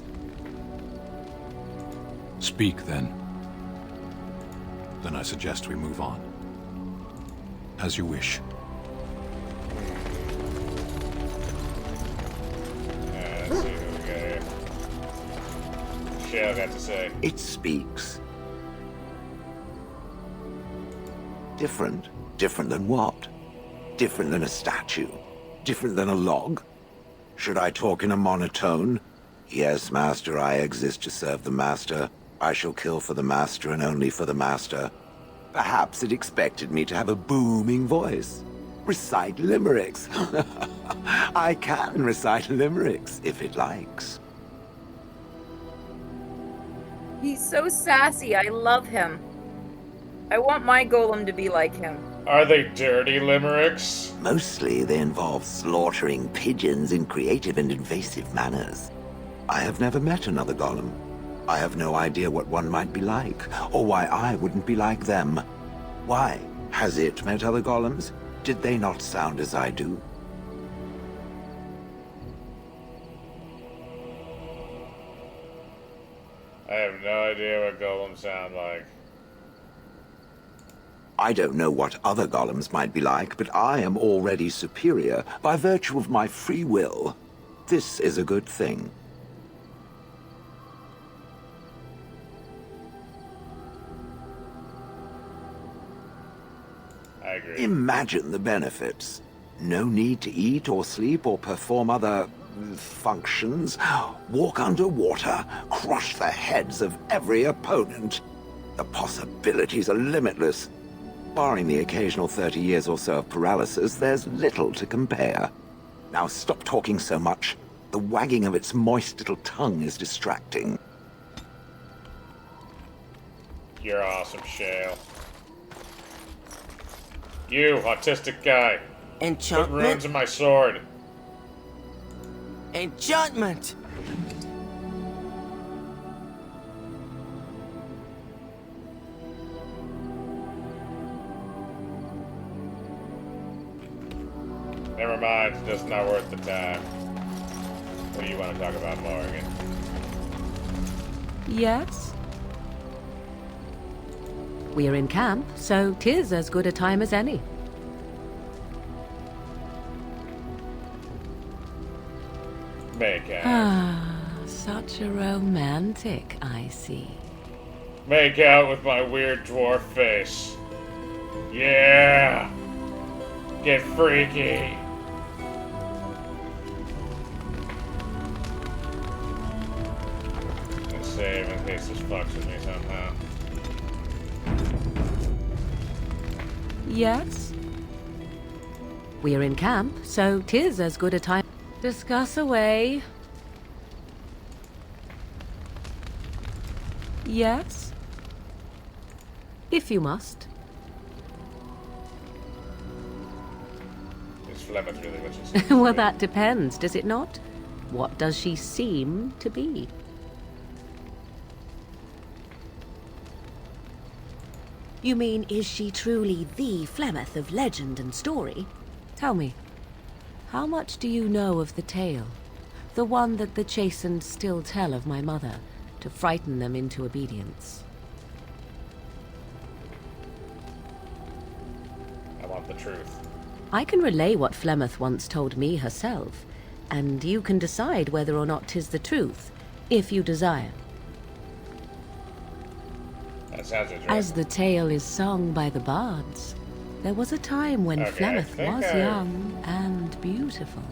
Speak, then. Then I suggest we move on. As you wish. Let's see who we got here. Shit, I got to say. It speaks. Different? Different than what? Different than a statue? Different than a log? Should I talk in a monotone? Yes, Master, I exist to serve the Master. I shall kill for the Master and only for the Master. Perhaps it expected me to have a booming voice. Recite limericks. I can recite limericks, if it likes. He's so sassy. I love him. I want my golem to be like him. Are they dirty limericks? Mostly they involve slaughtering pigeons in creative and invasive manners. I have never met another golem. I have no idea what one might be like, or why I wouldn't be like them. Why? Has it met other golems? Did they not sound as I do? I have no idea what golems sound like. I don't know what other golems might be like, but I am already superior by virtue of my free will. This is a good thing. I agree. Imagine the benefits. No need to eat or sleep or perform other functions. Walk underwater, crush the heads of every opponent. The possibilities are limitless. Barring the occasional 30 years or so of paralysis, there's little to compare. Now stop talking so much. The wagging of its moist little tongue is distracting. You're awesome, Shale. You, autistic guy. Enchantment? Put runes in my sword. Enchantment! Never mind, it's just not worth the time. What do you want to talk about, Morgan? Yes? We're in camp, so 'tis as good a time as any. Make out. Ah, such a romantic, I see. Make out with my weird dwarf face. Yeah! Get freaky! And save in case this fucks with me somehow. Yes? We're in camp, so 'tis as good a time. Discuss away. Yes? If you must. Is Flemeth really what she says? Well, that depends, does it not? What does she seem to be? You mean, is she truly the Flemeth of legend and story? Tell me, how much do you know of the tale? The one that the chastened still tell of my mother, to frighten them into obedience. I want the truth. I can relay what Flemeth once told me herself, and you can decide whether or not 'tis the truth, if you desire. That sounds interesting. As the tale is sung by the bards, there was a time when Okay, Flemeth was young and beautiful.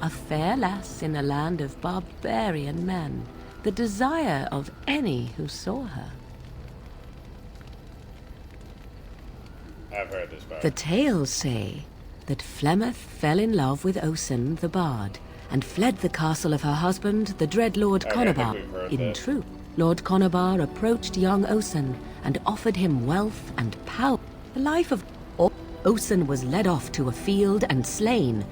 A fair lass in a land of barbarian men, the desire of any who saw her. I've heard this part. The tales say that Flemeth fell in love with Osen the bard, and fled the castle of her husband, the dread Lord Okay, I think Conobar. we've heard In this. truth, Lord Conobar approached young Osen and offered him wealth and power. The life of Osen was led off to a field and slain.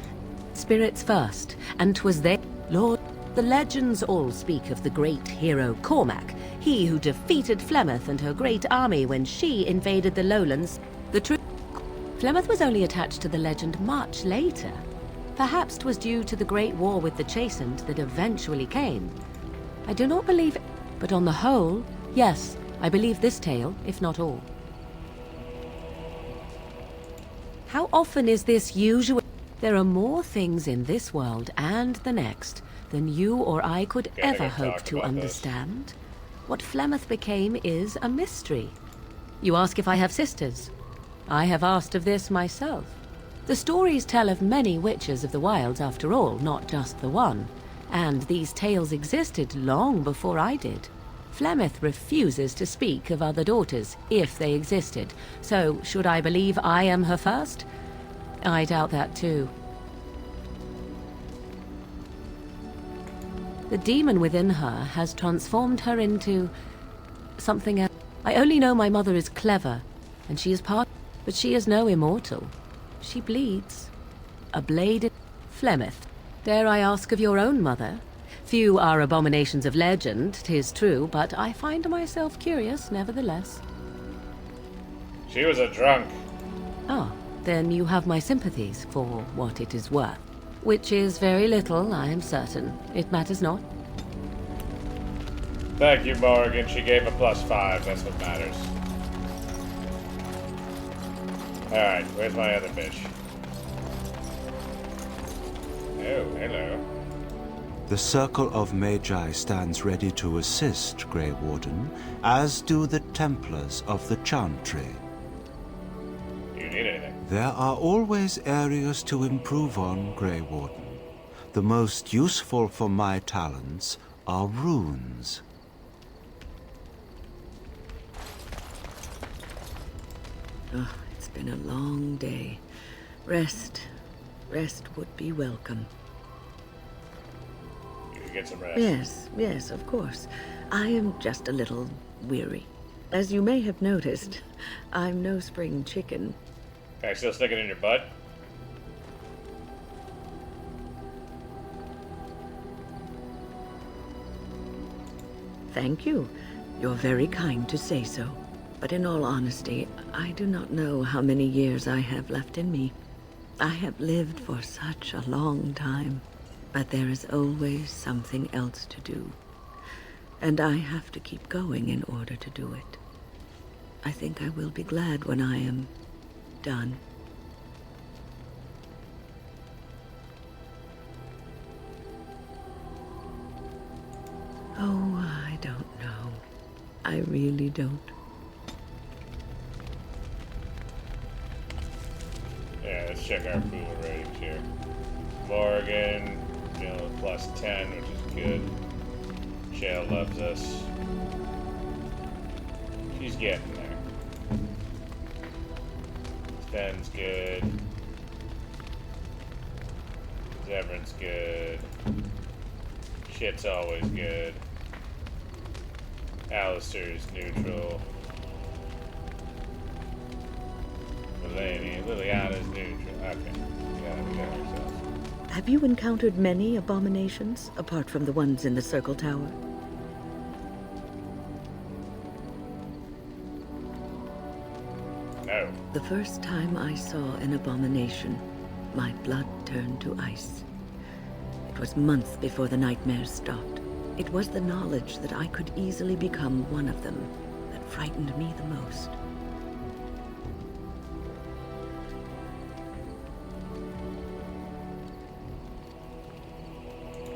Spirits first, and 'twas they, Lord. The legends all speak of the great hero Cormac, he who defeated Flemeth and her great army when she invaded the lowlands. The truth, Flemeth was only attached to the legend much later. Perhaps 'twas due to the great war with the Chastened that eventually came. I do not believe it, but on the whole, yes, I believe this tale, if not all. How often is this usual? There are more things in this world and the next than you or I could Okay, I think ever I've hope talked to about this. understand. What Flemeth became is a mystery. You ask if I have sisters. I have asked of this myself. The stories tell of many witches of the wilds after all, not just the one. And these tales existed long before I did. Flemeth refuses to speak of other daughters, if they existed. So, should I believe I am her first? I doubt that too. The demon within her has transformed her into something else. I only know my mother is clever, and she is part, but she is no immortal. She bleeds. A blade in Flemeth. Dare I ask of your own mother? Few are abominations of legend, 'tis true, but I find myself curious nevertheless. She was a drunk. Ah, then you have my sympathies for what it is worth. Which is very little, I am certain. It matters not. Thank you, Morgan. She gave a +5. That's what matters. Alright, where's my other fish? Oh, hello. The Circle of Magi stands ready to assist, Grey Warden, as do the Templars of the Chantry. Do you need anything? There are always areas to improve on, Grey Warden. The most useful for my talents are runes. Oh, it's been a long day. Rest would be welcome. Get some rest. Yes, of course. I am just a little weary. As you may have noticed, I'm no spring chicken. Can I still stick it in your butt? Thank you. You're very kind to say so. But in all honesty, I do not know how many years I have left in me. I have lived for such a long time. But there is always something else to do. And I have to keep going in order to do it. I think I will be glad when I am done. Oh, I don't know. I really don't. Yeah, let's check our approval ratings here. Morgan, plus 10, which is good. Shale loves us. She's getting there. Sten's good. Zevran's good. Shit's always good. Alistair's neutral. Liliana's neutral. Okay. Yeah, we got ourselves. Have you encountered many abominations, apart from the ones in the Circle Tower? No. The first time I saw an abomination, my blood turned to ice. It was months before the nightmares stopped. It was the knowledge that I could easily become one of them that frightened me the most.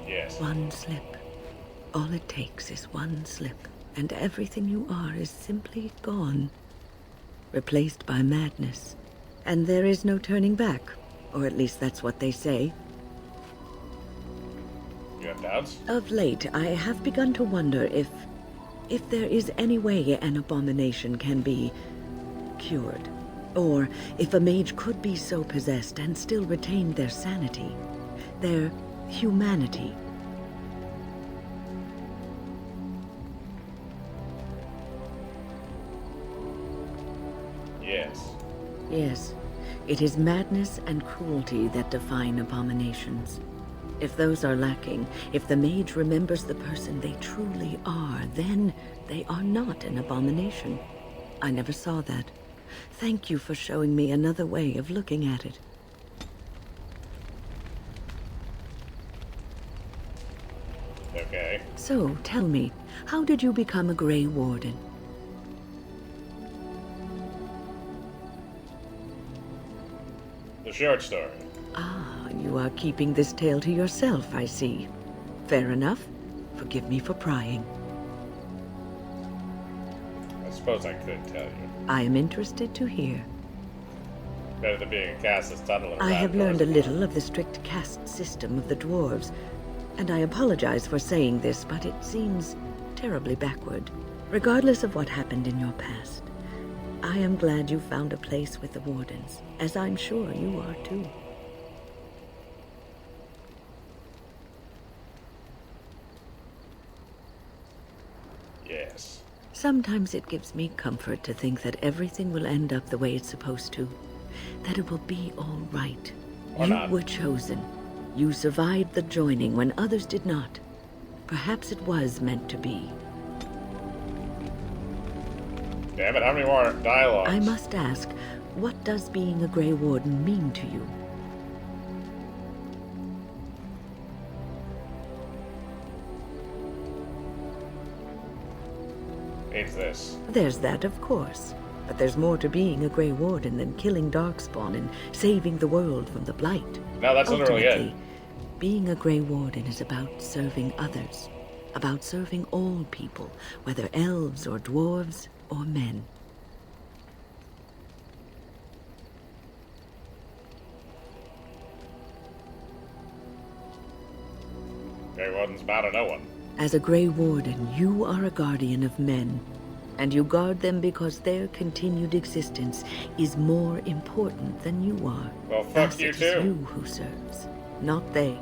Yes. One slip. All it takes is one slip, and everything you are is simply gone. Replaced by madness. And there is no turning back. Or at least that's what they say. You have doubts? Of late, I have begun to wonder if there is any way an abomination can be cured. Or if a mage could be so possessed and still retain their sanity, their humanity. Yes. Yes, it is madness and cruelty that define abominations. If those are lacking, if the mage remembers the person they truly are, then they are not an abomination. I never saw that. Thank you for showing me another way of looking at it. Okay. So, tell me, how did you become a Grey Warden? The short story. Ah, you are keeping this tale to yourself, I see. Fair enough. Forgive me for prying. I suppose I could tell you. I am interested to hear. Better than being a castless tunneler. I have learned a little of the strict caste system of the dwarves, and I apologize for saying this, but it seems terribly backward. Regardless of what happened in your past, I am glad you found a place with the Wardens, as I'm sure you are too. Yes. Sometimes it gives me comfort to think that everything will end up the way it's supposed to. That it will be all right. Or You not. were chosen. You survived the joining when others did not. Perhaps it was meant to be. Damn it, how many more dialogues? I must ask, what does being a Grey Warden mean to you? Means this. There's that, of course. But there's more to being a Grey Warden than killing Darkspawn and saving the world from the Blight. No, that's literally it. Ultimately, being a Grey Warden is about serving others, about serving all people, whether elves or dwarves or men. Grey Warden's bound to no one. As a Grey Warden, you are a guardian of men, and you guard them because their continued existence is more important than you are. Well, fuck Thus you it is too. you who serves, not they.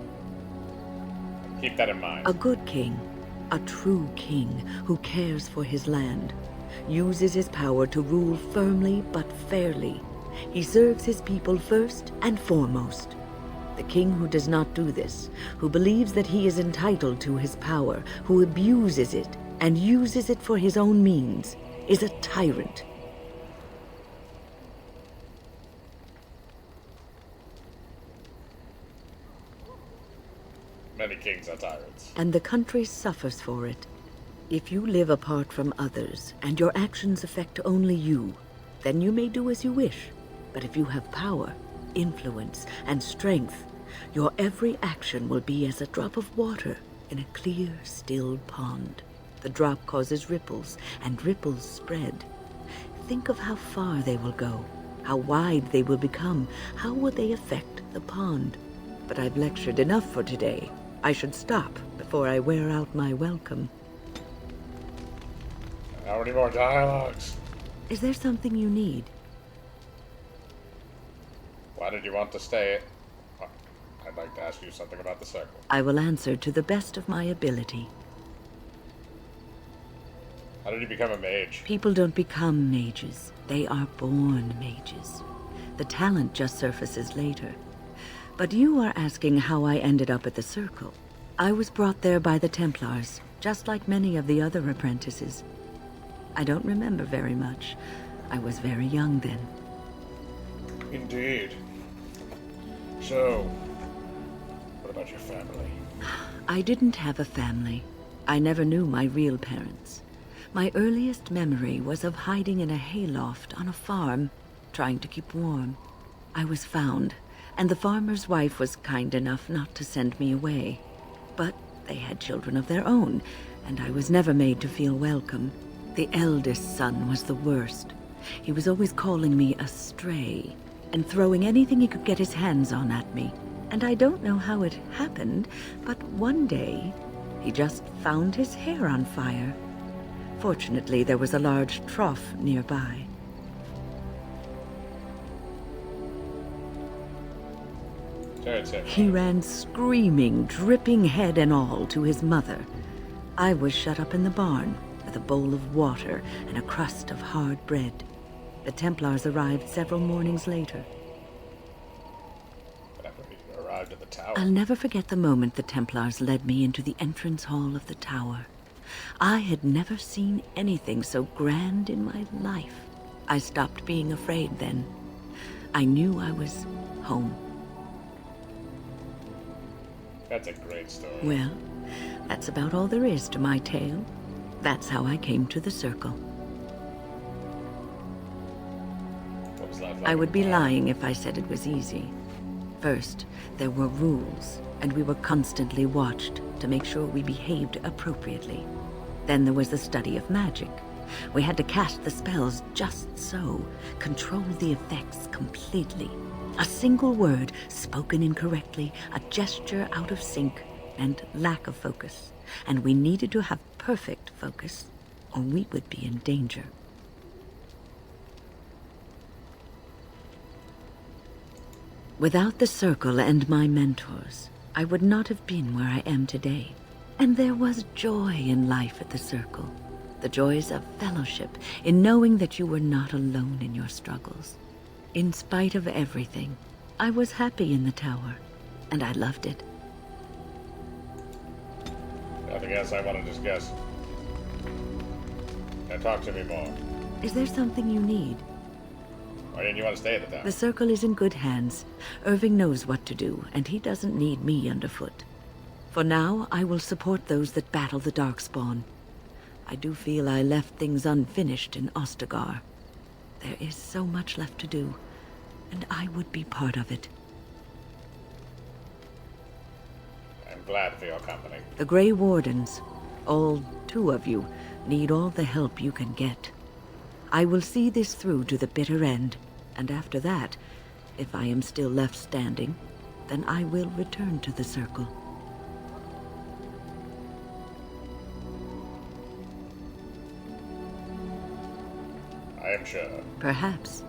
Keep that in mind. A good king, a true king who cares for his land, uses his power to rule firmly but fairly. He serves his people first and foremost. The king who does not do this, who believes that he is entitled to his power, who abuses it and uses it for his own means, is a tyrant. Many kings are tyrants. And the country suffers for it. If you live apart from others, and your actions affect only you, then you may do as you wish. But if you have power, influence, and strength, your every action will be as a drop of water in a clear, still pond. The drop causes ripples, and ripples spread. Think of how far they will go, how wide they will become, how will they affect the pond. But I've lectured enough for today. I should stop before I wear out my welcome. How many more dialogues? Is there something you need? Why did you want to stay? I'd like to ask you something about the circle. I will answer to the best of my ability. How did you become a mage? People don't become mages. They are born mages. The talent just surfaces later. But you are asking how I ended up at the Circle. I was brought there by the Templars, just like many of the other apprentices. I don't remember very much. I was very young then. Indeed. So, what about your family? I didn't have a family. I never knew my real parents. My earliest memory was of hiding in a hayloft on a farm, trying to keep warm. I was found, and the farmer's wife was kind enough not to send me away. But they had children of their own, and I was never made to feel welcome. The eldest son was the worst. He was always calling me a stray, and throwing anything he could get his hands on at me. And I don't know how it happened, but one day, he just found his hair on fire. Fortunately, there was a large trough nearby. He ran screaming, dripping head and all, to his mother. I was shut up in the barn with a bowl of water and a crust of hard bread. The Templars arrived several mornings later. Arrived at the tower. I'll never forget the moment the Templars led me into the entrance hall of the tower. I had never seen anything so grand in my life. I stopped being afraid then. I knew I was home. That's a great story. Well, that's about all there is to my tale. That's how I came to the Circle. What was life like? I would be lying if I said it was easy. First, there were rules, and we were constantly watched to make sure we behaved appropriately. Then there was the study of magic. We had to cast the spells just so, control the effects completely. A single word spoken incorrectly, a gesture out of sync, and lack of focus. And we needed to have perfect focus, or we would be in danger. Without the Circle and my mentors, I would not have been where I am today. And there was joy in life at the Circle. The joys of fellowship, in knowing that you were not alone in your struggles. In spite of everything, I was happy in the tower, and I loved it. Nothing else I want to discuss. Now talk to me more. Is there something you need? Why didn't you want to stay at the tower? The Circle is in good hands. Irving knows what to do, and he doesn't need me underfoot. For now, I will support those that battle the Darkspawn. I do feel I left things unfinished in Ostagar. There is so much left to do, and I would be part of it. I'm glad for your company. The Grey Wardens, all 2 of you, need all the help you can get. I will see this through to the bitter end, and after that, if I am still left standing, then I will return to the Circle. I am sure. Perhaps.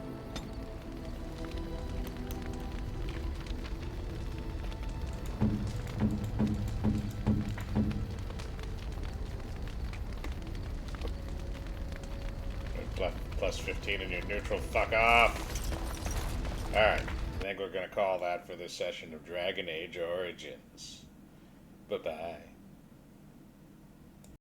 Plus 15 in your neutral, fuck off. Alright, I think we're gonna call that for this session of Dragon Age Origins. Bye-bye.